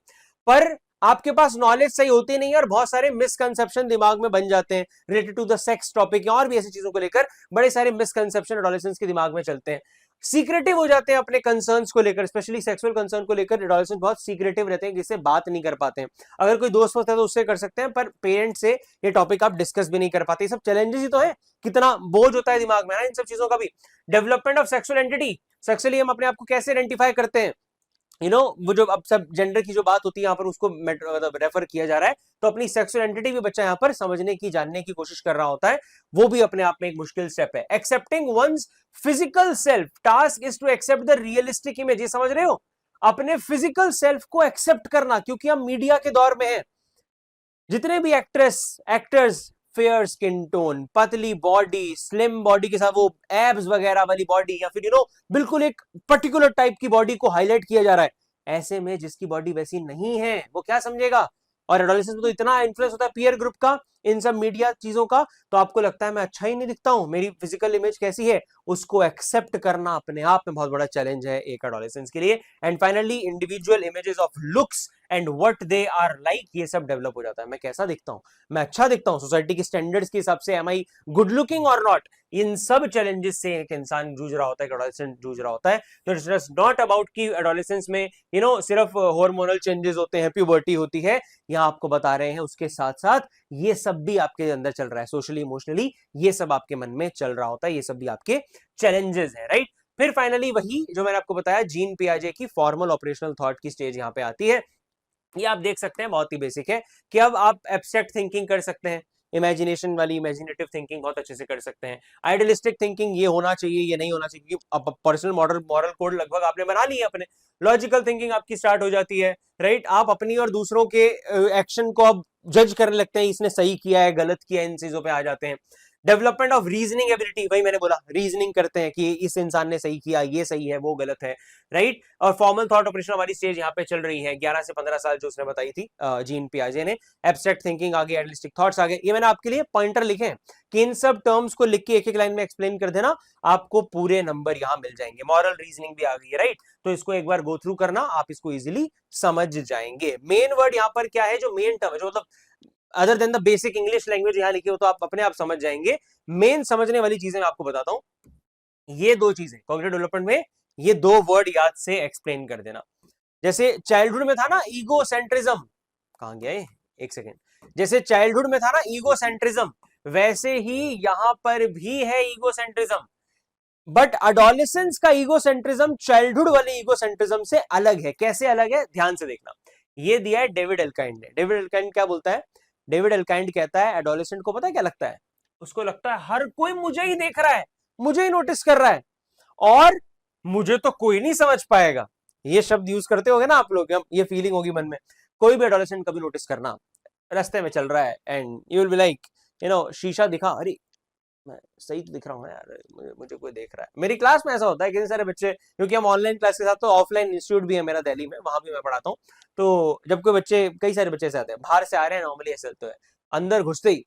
पर आपके पास नॉलेज सही होती नहीं है और बहुत सारे मिसकंसेप्शन दिमाग में बन जाते हैं related to the sex topic, और भी ऐसी चीजों को लेकर बड़े सारे मिसकंसेप्शन एडोलेसेंट्स के दिमाग में चलते हैं। सीक्रेटिव हो जाते हैं अपने कंसर्न्स को लेकर, स्पेशली सेक्सुअल कंसर्न को लेकर एडोलेसेंट बहुत सीक्रेटिव रहते हैं, जिससे बात नहीं कर पाते हैं। अगर कोई दोस्त होता है तो उससे कर सकते हैं, पर पेरेंट्स से ये टॉपिक आप डिस्कस भी नहीं कर पाते। ये सब चैलेंजेस ही तो है, कितना बोझ होता है दिमाग में ना इन सब चीजों का भी। Development of sexual entity, sexually हम अपने आप को कैसे आइडेंटिफाई करते हैं, वो जो अब सब जेंडर की जो बात होती है यहाँ पर उसको मतलब रेफर किया जा रहा है, तो अपनी सेक्सुअल एंटिटी भी बच्चा यहाँ पर समझने की, जानने की कोशिश कर रहा होता है, वो भी अपने आप में एक मुश्किल स्टेप है। Accepting one's physical self, task is to accept the realistic image, ये समझ रहे हो, अपने फिजिकल सेल्फ को एक्सेप्ट करना, क्योंकि हम मीडिया के दौर में हैं। जितने भी एक्टर्स फेयर स्किन टोन, पतली बॉडी, स्लिम बॉडी के साथ वो एब्स वगैरह वाली बॉडी, या फिर बिल्कुल एक पर्टिकुलर टाइप की बॉडी को हाईलाइट किया जा रहा है। ऐसे में जिसकी बॉडी वैसी नहीं है वो क्या समझेगा। और एडोलेसेंस में तो इतना इन्फ्लुएंस होता है पीयर ग्रुप का, इन सब मीडिया चीजों का, तो आपको लगता है मैं अच्छा ही नहीं दिखता हूं, मेरी फिजिकल इमेज कैसी है, उसको एक्सेप्ट करना अपने आप में बहुत बड़ा चैलेंज है एक एडोलेसेंस के लिए। And finally individual images of looks and what they are like, ये सब डेवलप हो जाता है। मैं कैसा दिखता हूं, मैं अच्छा दिखता हूं सोसाइटी के स्टैंडर्ड्स के हिसाब से, एम आई गुड लुकिंग और नॉट, इन सब चैलेंजेस से एक इंसान जूझ रहा होता है, एडोलेसेंट जूझ रहा होता है। तो इट्स जस्ट नॉट अबाउट कि एडोलेसेंस में सिर्फ हार्मोनल चेंजेस होते हैं, प्यूबर्टी होती है, यहाँ आपको बता रहे हैं उसके साथ साथ ये सब भी आपके अंदर चल रहा है, सोशली इमोशनली ये सब आपके मन में चल रहा होता है, ये सब भी आपके चैलेंजेस है, राइट। फिर फाइनली वही जो मैंने आपको बताया, जीन पियाजे की फॉर्मल ऑपरेशनल थॉट की स्टेज यहाँ पे आती है। ये आप देख सकते हैं बहुत ही बेसिक है, कि अब आप एब्स्ट्रैक्ट थिंकिंग कर सकते हैं, इमेजिनेशन वाली इमेजिनेटिव थिंकिंग बहुत अच्छे से कर सकते हैं। आइडियलिस्टिक थिंकिंग, ये होना चाहिए ये नहीं होना चाहिए, क्योंकि अब पर्सनल मॉरल कोड लगभग आपने बना ली है अपने। लॉजिकल थिंकिंग आपकी स्टार्ट हो जाती है, राइट, आप अपनी और दूसरों के एक्शन को अब जज करने लगते हैं, इसने सही किया है गलत किया है, इन चीजों पे आ जाते हैं। डेवलपमेंट ऑफ रीजनिंग एबिलिटी, वही मैंने बोला, रीजनिंग करते हैं कि इस इंसान ने सही किया, ये सही है वो गलत है, राइट। और फॉर्मल थॉट ऑपरेशन हमारी स्टेज यहाँ पे चल रही है 11 से 15 साल जो उसने बताई थी जीन पियाजे ने। एब्स्ट्रैक्ट थिंकिंग आगे, आइडियलिस्टिक थॉट्स आगे, ये मैंने आपके लिए पॉइंटर लिखे हैं कि इन सब टर्म्स को लिख के एक एक लाइन में एक्सप्लेन कर देना, आपको पूरे नंबर यहाँ मिल जाएंगे। मॉरल रीजनिंग भी आ गई है, राइट, तो इसको एक बार गो थ्रू करना, आप इसको इजिली समझ जाएंगे। मेन वर्ड यहाँ पर क्या है, जो मेन टर्म है, जो मतलब other than the basic English language यहाँ लिखी हो तो आप अपने आप समझ जाएंगे। मेन समझने वाली चीजें मैं आपको बताता हूं, ये दो चीजें कॉग्निटिव डेवलपमेंट में, ये दो वर्ड याद से एक्सप्लेन कर देना। जैसे चाइल्डहुड में था ना ईगो सेंट्रिज्म, कहां गया ये, एक सेकेंड, जैसे चाइल्डहुड में था ना ईगो सेंट्रिज्म, वैसे ही यहां पर भी है ईगो सेंट्रिज्म। बट अडोलेसेंस का ईगो सेंट्रिज्म चाइल्डहुड वाले ईगो सेंट्रिज्म से अलग है। कैसे अलग है, ध्यान से देखना। ये दिया है डेविड एल्काइंड ने। डेविड एल्काइंड क्या बोलता है, डेविड एल्काइंड कहता है एडोलेसेंट को पता है क्या लगता है, उसको लगता है हर कोई मुझे ही देख रहा है, मुझे ही नोटिस कर रहा है, और मुझे तो कोई नहीं समझ पाएगा। ये शब्द यूज करते होगे ना आप लोग, ये फीलिंग होगी मन में। कोई भी एडोलेसेंट कभी नोटिस करना, रास्ते में चल रहा है and you will be like, शीशा दिखा, अरे मैं सही तो दिख रहा हूँ यार, मुझे कोई देख रहा है। मेरी क्लास में ऐसा होता है, कितने सारे बच्चे, क्योंकि हम ऑनलाइन क्लास के साथ तो ऑफलाइन इंस्टीट्यूट भी है मेरा दिल्ली में, वहां भी मैं पढ़ाता हूँ। तो जब कोई बच्चे, कई सारे बच्चे ऐसे आते हैं, बाहर से आ रहे हैं, नॉर्मली ऐसे होते हैं, अंदर घुसते ही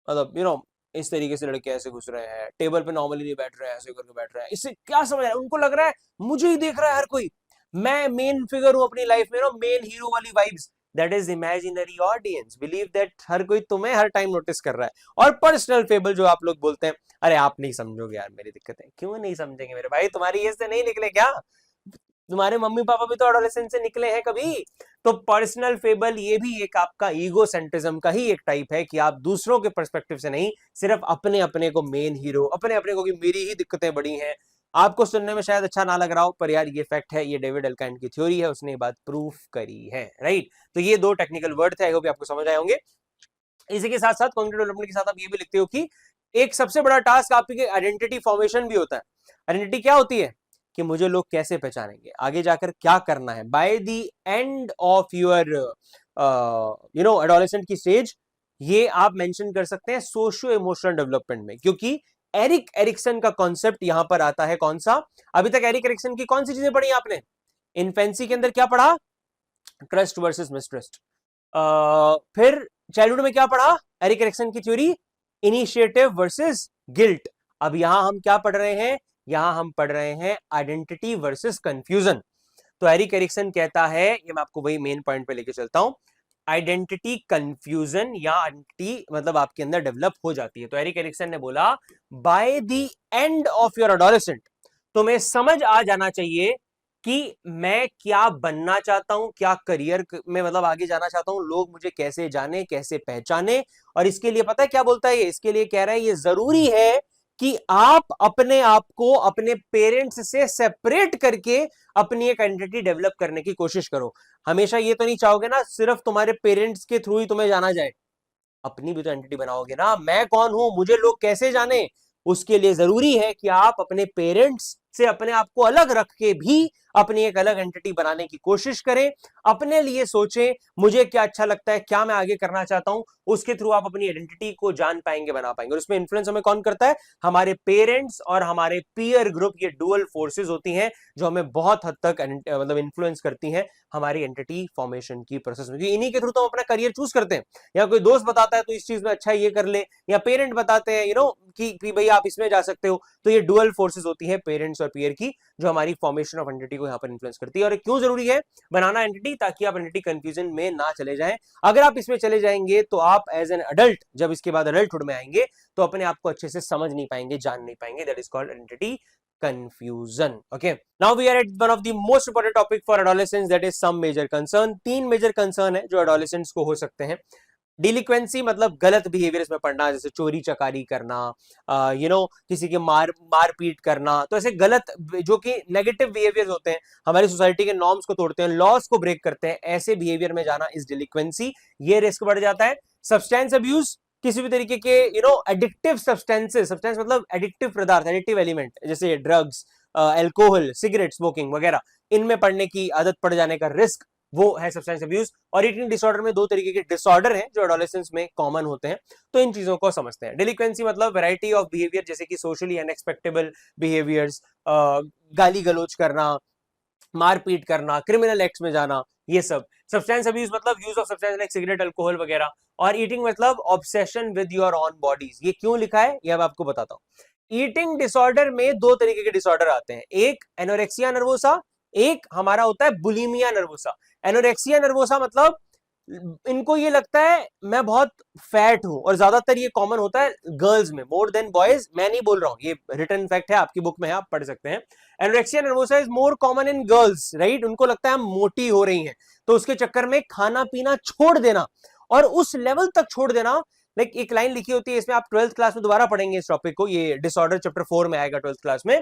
मतलब इस तरीके से लड़के ऐसे घुस रहे हैं, टेबल पे नॉर्मली नहीं बैठ रहे हैं, ऐसे करके बैठ रहे हैं, इससे क्या समझ रहा है, उनको लग रहा है मुझे ही देख रहा है हर कोई, मैं मेन फिगर हूं अपनी लाइफ में, मेन हीरो वाली vibes. That is imaginary audience, believe that हर कोई तुम्हें हर टाइम नोटिस कर रहा है। और पर्सनल फेबल जो आप लोग बोलते हैं, अरे आप नहीं समझोगे यार मेरी दिक्कतें, क्यों नहीं समझेंगे मेरे भाई, तुम्हारी एज से नहीं निकले क्या, तुम्हारे मम्मी पापा भी तो एडोलेसेंस से निकले हैं कभी। तो पर्सनल फेबल ये भी एक आपका ईगो सेंट्रिज्म का ही एक टाइप है, कि आप दूसरों के पर्सपेक्टिव से नहीं, सिर्फ अपने अपने को मेन हीरो, अपने अपने को कि मेरी ही दिक्कतें बड़ी हैं, आपको सुनने में शायद अच्छा ना लग रहा हो, पर यार ये फैक्ट है, ये डेविड एल्काइन की थ्योरी है, उसने ये बात प्रूफ करी है, राइट। तो ये दो टेक्निकल वर्ड थे, आई होप आपको समझ आए होंगे। इसी के साथ साथ कॉग्निटिव डेवलपमेंट के साथ आप ये भी लिखते हो कि एक सबसे बड़ा टास्क आपकी आइडेंटिटी फॉर्मेशन भी होता है। आइडेंटिटी क्या होती है कि मुझे लोग कैसे पहचानेंगे, आगे जाकर क्या करना है। By the end of your adolescent की स्टेज, ये आप मेंशन कर सकते हैं सोशियो इमोशनल डेवलपमेंट में, क्योंकि एरिक एरिक्सन का कॉन्सेप्ट यहां पर आता है। कौन सा? अभी तक एरिक एरिक्सन की कौन सी चीजें पढ़ी आपने? इन्फेंसी के अंदर क्या पढ़ा? Trust versus mistrust. फिर चाइल्डहुड में क्या पढ़ा? एरिक एरिक्सन की थ्योरी, इनिशिएटिव वर्सेस गिल्ट। अब यहां हम क्या पढ़ रहे हैं? यहां हम पढ़ रहे हैं आइडेंटिटी वर्सेस कंफ्यूजन। तो एरिक एरिक्सन कहता है, ये मैं आपको वही मेन पॉइंट पे लेके चलता हूं, आइडेंटिटी कंफ्यूजन या आइडेंटिटी मतलब आपके अंदर डेवलप हो जाती है। तो एरिक एरिक्सन ने बोला by the end of your adolescent तुम्हें समझ आ जाना चाहिए कि मैं क्या बनना चाहता हूं, क्या करियर में मतलब आगे जाना चाहता हूं, लोग मुझे कैसे जाने, कैसे पहचाने। और इसके लिए पता है क्या बोलता है ये? इसके लिए कह रहा है ये जरूरी है कि आप अपने आप को अपने पेरेंट्स से सेपरेट करके अपनी एक आइडेंटिटी डेवलप करने की कोशिश करो। हमेशा ये तो नहीं चाहोगे ना सिर्फ तुम्हारे पेरेंट्स के थ्रू ही तुम्हें जाना जाए, अपनी भी तो आइडेंटिटी बनाओगे ना। मैं कौन हूं, मुझे लोग कैसे जाने, उसके लिए जरूरी है कि आप अपने पेरेंट्स से अपने आप को अलग रख के भी अपनी एक अलग एंटिटी बनाने की कोशिश करें। अपने लिए सोचें मुझे क्या अच्छा लगता है, क्या मैं आगे करना चाहता हूं, उसके थ्रू आप अपनी आइडेंटिटी को जान पाएंगे, बना पाएंगे। और उसमें इन्फ्लुएंस हमें कौन करता है? हमारे पेरेंट्स और हमारे पीयर ग्रुप। ये डुअल फोर्सेस होती हैं जो हमें बहुत हद तक मतलब इन्फ्लुएंस करती हैं हमारी एंटिटी फॉर्मेशन की प्रोसेस में। इन्हीं के थ्रू तो हम अपना करियर चूज करते हैं। या कोई दोस्त बताता है तो इस चीज में अच्छा ये कर ले, या पेरेंट बताते हैं कि भाई आप इसमें जा सकते हो। तो ये डुअल फोर्सेस होती है पेरेंट्स और पीयर की, जो हमारी फॉर्मेशन ऑफ एंटिटी को यहाँ पर इन्फ्लुएंस करती है। और क्यों जरूरी है बनाना एंटिटी? ताकि आप एंटिटी कंफ्यूजन में ना चले जाएं। अगर आप इसमें चले जाएंगे तो आप एज एन अडल्ट, जब इसके बाद अडल्टहुड में आएंगे, तो अपने आप को अच्छे से समझ नहीं पाएंगे, जान नहीं पाएंगे। That is called identity confusion. Okay, now we are at one of the most important topic for adolescents, that is some major concern. तीन मेजर कंसर्न है जो adolescents को हो सकते हैं। डिलिक्वेंसी मतलब गलत बिहेवियर इसमें पढ़ना, जैसे चोरी चकारी करना, किसी के मारपीट करना। तो ऐसे गलत जो कि नेगेटिव बिहेवियर्स होते हैं, हमारी सोसाइटी के नॉर्म्स को तोड़ते हैं, लॉस को ब्रेक करते हैं, ऐसे बिहेवियर में जाना इस डिलिक्वेंसी, ये रिस्क बढ़ जाता है। सब्सटेंस अब्यूज, किसी भी तरीके के एडिक्टिव सब्सटेंसेस, सब्सटेंस मतलब एडिक्टिव पदार्थ, एडिक्टिव एलिमेंट, जैसे ड्रग्स, अल्कोहल, सिगरेट स्मोकिंग वगैरह, इनमें पड़ने की आदत पड़ जाने का रिस्क, वो है सब्सटेंस अब्यूज। और ईटिंग डिसऑर्डर में दो तरीके के डिसऑर्डर हैं जो एडोलेसेंस में कॉमन होते हैं। तो इन चीजों को समझते हैं। डिलिक्वेंसी मतलब वैरायटी ऑफ बिहेवियर, जैसे कि सोशली अनएक्सपेक्टेबल बिहेवियर्स, गाली गलौज करना, मारपीट करना, क्रिमिनल एक्ट्स में जाना, ये सब। सब्सटेंस अब्यूज मतलब use of substance like cigarette, alcohol वगैरह। और ईटिंग मतलब obsession with your own bodies. ये क्यों लिखा है ये मैं आपको बताता हूं। ईटिंग डिसऑर्डर में दो तरीके के डिसऑर्डर आते हैं, एक एनोरेक्सिया नर्वोसा, एक हमारा होता है बुलिमिया नर्वोसा। एनोरेक्सिया नर्वोसा मतलब इनको ये लगता है मैं बहुत फैट हूं, और ज्यादातर ये कॉमन होता है गर्ल्स में मोर देन बॉयज। मैं नहीं बोल रहा हूं, ये रिटन फैक्ट है, आपकी बुक में है, आप पढ़ सकते हैं। Anorexia nervosa is more common in girls, right. उनको लगता है हम मोटी हो रही हैं, तो उसके चक्कर में खाना पीना छोड़ देना, और उस लेवल तक छोड़ देना। लाइक एक लाइन लिखी होती है इसमें, आप 12th क्लास में दोबारा पढ़ेंगे इस टॉपिक को, ये डिसऑर्डर चैप्टर 4 में आएगा 12th क्लास में,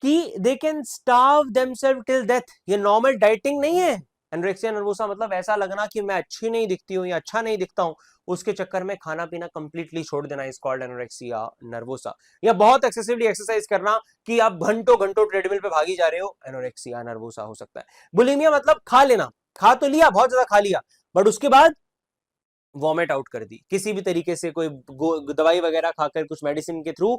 कि they can starve themselves till death. ये नॉर्मल डाइटिंग नहीं है। एनोरेक्सिया नर्वोसा मतलब ऐसा लगना कि मैं अच्छी नहीं दिखती हूं या अच्छा नहीं दिखता हूं, उसके चक्कर में खाना पीना कंप्लीटली छोड़ देना इज कॉल्ड एनोरेक्सिया नर्वोसा। या बहुत एक्सेसिवली एक्सरसाइज करना कि आप घंटों घंटों ट्रेडमिल पे भागी जा रहे हो, एनोरेक्सिया नर्वोसा हो सकता है। बुलिमिया मतलब खा लेना, खा तो लिया, बहुत ज्यादा खा लिया, बट उसके बाद वॉमिट आउट कर दी किसी भी तरीके से, कोई दवाई वगैरह खाकर, कुछ मेडिसिन के थ्रू,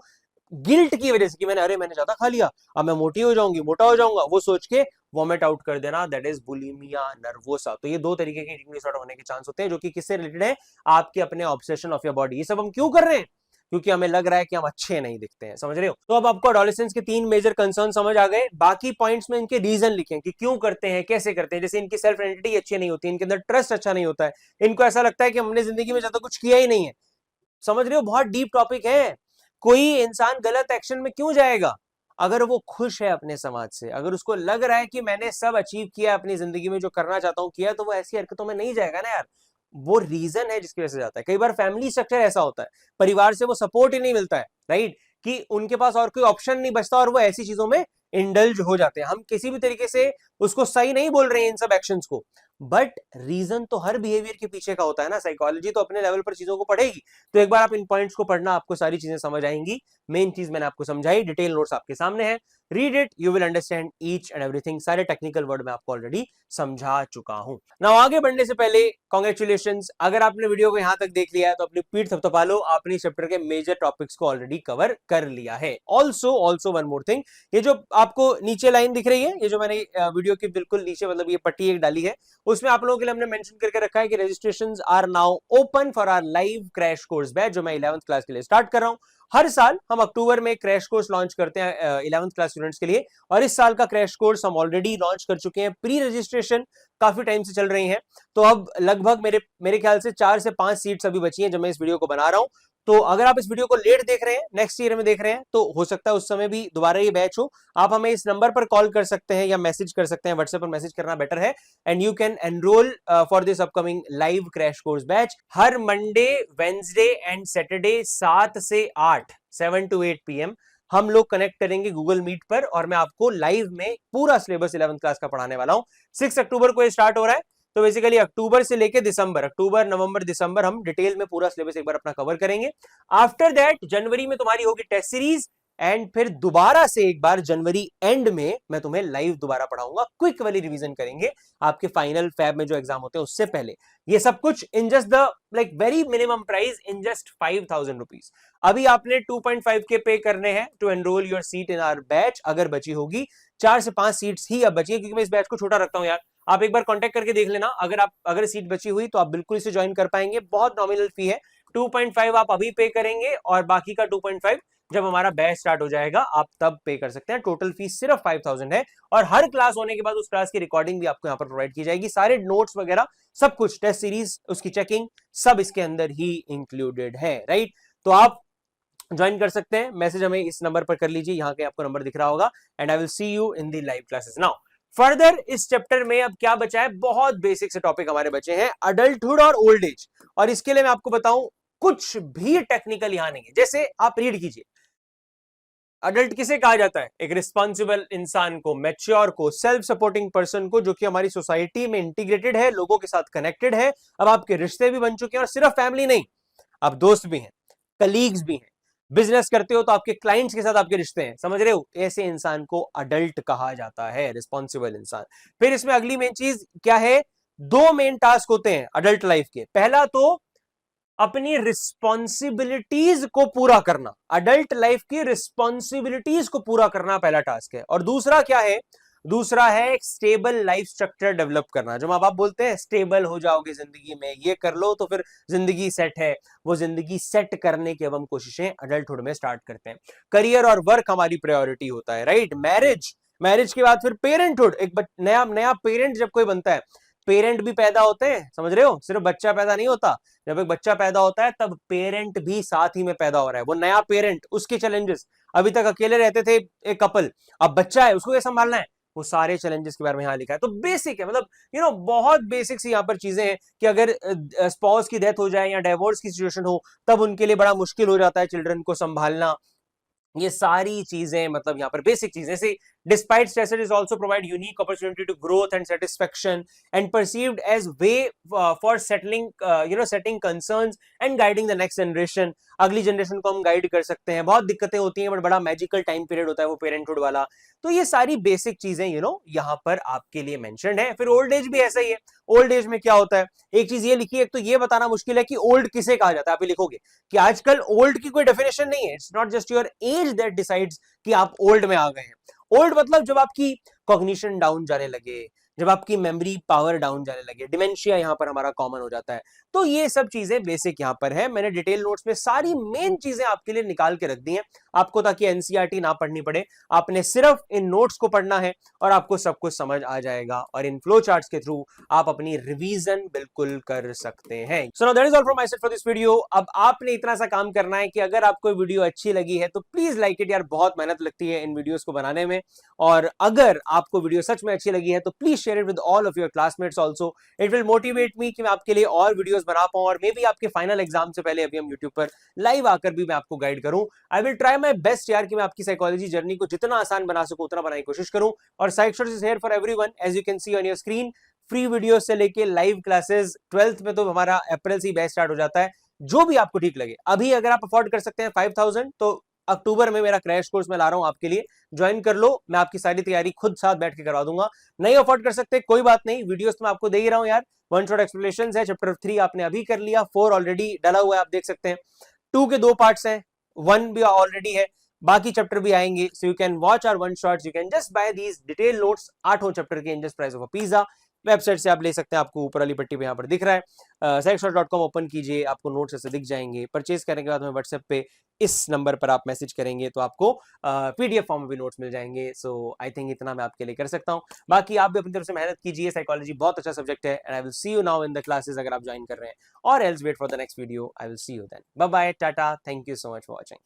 गिल्ट की वजह से कि मैंने ज्यादा खा लिया, अब मैं मोटी हो जाऊंगी, मोटा हो जाऊंगा, वो सोच के वॉमिट आउट कर देना, दैट इज बुलिमिया नर्वोसा। तो ये दो तरीके के ईटिंग डिसऑर्डर होने के चांस होते हैं, जो कि किससे रिलेटेड है? आपके अपने ऑब्सेशन ऑफ योर बॉडी। ये सब हम क्यों कर रहे हैं? क्योंकि हमें लग रहा है कि हम अच्छे नहीं दिखते हैं, समझ रहे हो। तो अब आपको एडोलेसेंस के तीन मेजर कंसर्न समझ आ गए। बाकी पॉइंट्स में इनके रीजन लिखे कि क्यों करते हैं, कैसे करते हैं। जैसे इनकी सेल्फ आइडेंटिटी अच्छी नहीं होती, इनके अंदर ट्रस्ट अच्छा नहीं होता है, इनको ऐसा लगता है कि हमने जिंदगी में ज्यादा कुछ किया ही नहीं है। समझ रहे हो, बहुत डीप टॉपिक है। कोई इंसान गलत एक्शन में क्यों जाएगा? अगर वो खुश है अपने समाज से, अगर उसको लग रहा है कि मैंने सब अचीव किया अपनी जिंदगी में, जो करना चाहता हूं किया, तो वो ऐसी हरकतों में नहीं जाएगा ना यार। वो रीजन है जिसकी वजह से जाता है। कई बार फैमिली स्ट्रक्चर ऐसा होता है, परिवार से वो सपोर्ट ही नहीं मिलता है, राइट। कि उनके पास और कोई ऑप्शन नहीं बचता और वो ऐसी चीजों में इंडल्ज हो जाते हैं। हम किसी भी तरीके से उसको सही नहीं बोल रहे हैं इन सब एक्शंस को, बट रीजन तो हर बिहेवियर के पीछे का होता है ना। साइकोलॉजी तो अपने लेवल पर चीजों को पढ़ेगी। तो एक बार आप इन पॉइंट्स को पढ़ना, आपको सारी चीजें समझ आएंगी। मेन चीज मैंने आपको समझाई, डिटेल नोट्स आपके सामने है, read it, you will understand each and everything. सारे टेक्निकल वर्ड मैं आपको ऑलरेडी समझा चुका हूं। नाउ आगे बढ़ने से पहले कॉन्ग्रेचुलेशंस, अगर आपने वीडियो को यहां तक देख लिया है तो अपनी पीठ थपथपा लो, आपने चैप्टर के मेजर टॉपिक्स को ऑलरेडी कवर कर लिया है। ऑल्सो वन मोर थिंग, ये जो आपको नीचे लाइन दिख रही है, ये जो मैंने वीडियो के बिल्कुल नीचे मतलब ये पट्टी एक डाली है, उसमें आप लोगों के लिए हमने मेंशन करके रखा है कि registrations are now open for our live crash course batch, जो मैं 11th क्लास के लिए स्टार्ट कर रहा हूं। हर साल हम अक्टूबर में क्रैश कोर्स लॉन्च करते हैं 11th क्लास स्टूडेंट्स के लिए, और इस साल का क्रैश कोर्स हम ऑलरेडी लॉन्च कर चुके हैं। प्री रजिस्ट्रेशन काफी टाइम से चल रही है, तो अब लगभग मेरे ख्याल से 4 से 5 सीट्स अभी बची हैं जब मैं इस वीडियो को बना रहा हूं। तो अगर आप इस वीडियो को लेट देख रहे हैं, नेक्स्ट ईयर में देख रहे हैं, तो हो सकता है उस समय भी दोबारा ये बैच हो। आप हमें इस नंबर पर कॉल कर सकते हैं या मैसेज कर सकते हैं, व्हाट्सएप पर मैसेज करना बेटर है, and you can enrol for this upcoming live crash course batch. Her Monday, Wednesday and Saturday 7 से 8 7 to 8 PM हम लोग कनेक्ट करेंगे गूगल मीट पर, और मैं आपको लाइव में पूरा सिलेबस 11th क्लास का पढ़ाने वाला हूं। 6 अक्टूबर को ये स्टार्ट हो रहा है, तो बेसिकली अक्टूबर से लेके दिसंबर, अक्टूबर, नवंबर, दिसंबर हम डिटेल में पूरा सिलेबस एक बार अपना कवर करेंगे। आफ्टर दैट जनवरी में तुम्हारी होगी टेस्ट सीरीज, एंड फिर दोबारा से एक बार जनवरी एंड में मैं तुम्हें लाइव दोबारा पढ़ाऊंगा। क्विक वाली रिवीजन करेंगे आपके फाइनल फैब में जो एग्जाम होते हैं उससे पहले। ये सब कुछ in just the like very minimum price, in just 5000 rupees. अभी आपने 2.5 के पे करने हैं to enrol your seat in our batch, अगर बची होगी। 4 से 5 सीट्स ही अब बची है, क्योंकि मैं इस बैच को छोटा रखता हूं यार। आप एक बार कांटेक्ट करके देख लेना, अगर सीट बची हुई तो आप बिल्कुल इसे ज्वाइन कर पाएंगे। बहुत नॉमिनल फी है, 2.5 आप अभी पे करेंगे और बाकी का 2.5 जब हमारा बैच स्टार्ट हो जाएगा आप तब पे कर सकते हैं। टोटल फीस सिर्फ 5000 है, और हर क्लास होने के बाद उस क्लास की रिकॉर्डिंग भी आपको यहाँ पर प्रोवाइड की जाएगी। सारे नोट्स वगैरह सब कुछ, टेस्ट सीरीज, उसकी चेकिंग, सब इसके अंदर ही इंक्लूडेड है, राइट। तो आप ज्वाइन कर सकते हैं, मैसेज हमें इस नंबर पर कर लीजिए, यहाँ के आपको नंबर दिख रहा होगा, and I will see you in the live classes. Now further इस चैप्टर में अब क्या बचा है, बहुत बेसिक से टॉपिक हमारे बचे हैं, अडल्टहुड और ओल्ड एज। और इसके लिए मैं आपको बताऊं, कुछ भी टेक्निकल यहां नहीं है। जैसे आप रीड कीजिए, अडल्ट किसे कहा जाता है? एक रिस्पॉन्सिबल इंसान को, मैच्योर को, सेल्फ सपोर्टिंग पर्सन को, जो कि हमारी सोसाइटी में इंटीग्रेटेड है, लोगों के साथ कनेक्टेड है। अब आपके रिश्ते भी बन चुके हैं, और सिर्फ फैमिली नहीं, अब दोस्त भी हैं, कलीग्स भी हैं, बिजनेस करते हो तो आपके क्लाइंट्स के साथ आपके रिश्ते हैं, समझ रहे हो? ऐसे इंसान को अडल्ट कहा जाता है, रिस्पॉन्सिबल इंसान। फिर इसमें अगली मेन चीज क्या है, 2 मेन टास्क होते हैं अडल्ट लाइफ के। पहला तो अपनी रिस्पॉन्सिबिलिटीज को पूरा करना, अडल्ट लाइफ की रिस्पॉन्सिबिलिटीज को पूरा करना पहला टास्क है। और दूसरा क्या है, दूसरा है एक स्टेबल लाइफ स्ट्रक्चर डेवलप करना। जो माँ बाप बोलते हैं स्टेबल हो जाओगे जिंदगी में, ये कर लो तो फिर जिंदगी सेट है, वो जिंदगी सेट करने की अब हम कोशिशें अडल्टहुड में स्टार्ट करते हैं। करियर और वर्क हमारी प्रायोरिटी होता है, राइट। मैरिज के बाद फिर पेरेंटहुड, एक नया पेरेंट जब कोई बनता है, पेरेंट भी पैदा होते हैं, समझ रहे हो? सिर्फ बच्चा पैदा नहीं होता, जब एक बच्चा पैदा होता है तब पेरेंट भी साथ ही में पैदा हो रहा है। वो नया पेरेंट, उसके चैलेंजेस, अभी तक अकेले रहते थे एक कपल, अब बच्चा है, उसको कैसे संभालना है, वो सारे चैलेंजेस के बारे में यहाँ लिखा है। तो बेसिक है, मतलब बहुत बेसिक सी यहाँ पर चीजें हैं कि अगर स्पाउस की डेथ हो जाए या डिवोर्स की सिचुएशन हो, तब उनके लिए बड़ा मुश्किल हो जाता है चिल्ड्रन को संभालना। ये सारी चीजें मतलब यहाँ पर बेसिक चीजें, जैसे despite stressors is also provide unique opportunity to growth and satisfaction and perceived as way for setting concerns and guiding the next generation। अगली जनरेशन को हम गाइड कर सकते हैं। बहुत दिक्कतें होती हैं, बट बड़ा मैजिकल टाइम पीरियड होता है वो पेरेंटहुड वाला। तो ये सारी बेसिक चीजें यहाँ पर आपके लिए मेंशन्ड है। फिर ओल्ड एज भी ऐसा ही है। ओल्ड एज में क्या होता है, एक चीज ये लिखी है, एक तो ये बताना मुश्किल है कि ओल्ड किसे कहा जाता है। आप ये लिखोगे कि आजकल ओल्ड की कोई डेफिनेशन नहीं है, it's not just your age that decides कि आप ओल्ड में आ गए हैं। ओल्ड मतलब जब आपकी कॉग्निशन डाउन जाने लगे, जब आपकी मेमोरी पावर डाउन जाने लगे, डिमेंशिया यहाँ पर हमारा कॉमन हो जाता है। तो ये सब चीजें बेसिक यहाँ पर है। मैंने डिटेल नोट्स में सारी मेन चीजें आपके लिए निकाल के रख दी हैं आपको, ताकि एनसीईआरटी ना पढ़नी पड़े। आपने सिर्फ इन नोट्स को पढ़ना है और आपको सब कुछ समझ आ जाएगा, और इन फ्लो चार्ट्स के थ्रू आप अपनी रिवीजन बिल्कुल कर सकते हैं। So now that is all from my side for this video. अब आपने इतना सा काम करना है कि अगर आपको वीडियो अच्छी लगी है तो प्लीज लाइक इट यार, बहुत मेहनत लगती है इन वीडियोस को बनाने में। और अगर आपको वीडियो सच में अच्छी लगी है तो please share it with all of your classmates also. It will motivate me कि मैं आपके लिए और वीडियोस बना पाऊं और मे बी आपके फाइनल एग्जाम से पहले अभी हम यूट्यूब पर लाइव आकर भी मैं आपको गाइड करूं. I will try my best यार कि मैं आपकी साइकोलॉजी जर्नी को जितना आसान बना सकूं उतना बनाने की कोशिश करूं. और psychology is here for everyone, as you can see on your screen. Free video से लेके लाइव क्लासेस, 12th में तो हमारा अप्रैल से ही बैच स्टार्ट हो जाता है. जो भी आपको ठीक लगे. अभी अगर आप अफोर्ड कर सकते हैं 5000, तो अक्टूबर में मेरा क्रैश कोर्स मैं ला रहा हूं आपके लिए. ज्वाइन कर लो, मैं आपकी सारी तैयारी खुद साथ बैठ के करवा दूंगा. नहीं अफोर्ड कर सकते कोई बात नहीं, वीडियोस तो मैं आपको दे ही रहा हूं यार. वन शॉट एक्सप्लेनेशंस है. चैप्टर 3 आपने अभी कर लिया, 4 ऑलरेडी डला हुआ है, आप देख सकते हैं. 2 के 2 पार्ट्स हैं, 1 भी ऑलरेडी है, बाकी चैप्टर भी आएंगे. So you can watch our one shots, you can just buy these detail notes 8 chapter के in just price of a pizza. Website से आप ले सकते हैं, आपको ऊपर वाली पट्टी पे यहाँ पर दिख रहा है. saxshot.com ओपन कीजिए, आपको नोट्स ऐसे दिख जाएंगे. परचेज करने के बाद में व्हाट्सएप पे इस नंबर पर आप मैसेज करेंगे तो आपको पीडीएफ फॉर्म में भी नोट्स मिल जाएंगे. सो आई थिंक इतना मैं आपके लिए कर सकता हूँ. बाकी आप भी अपनी तरफ से मेहनत कीजिए. साइकोलॉजी बहुत अच्छा सब्जेक्ट है. And I will see you now in the classes अगर आप ज्वाइन कर रहे हैं, और else wait for the next video. I will see you then. Bye bye, tata, thank you so much for watching.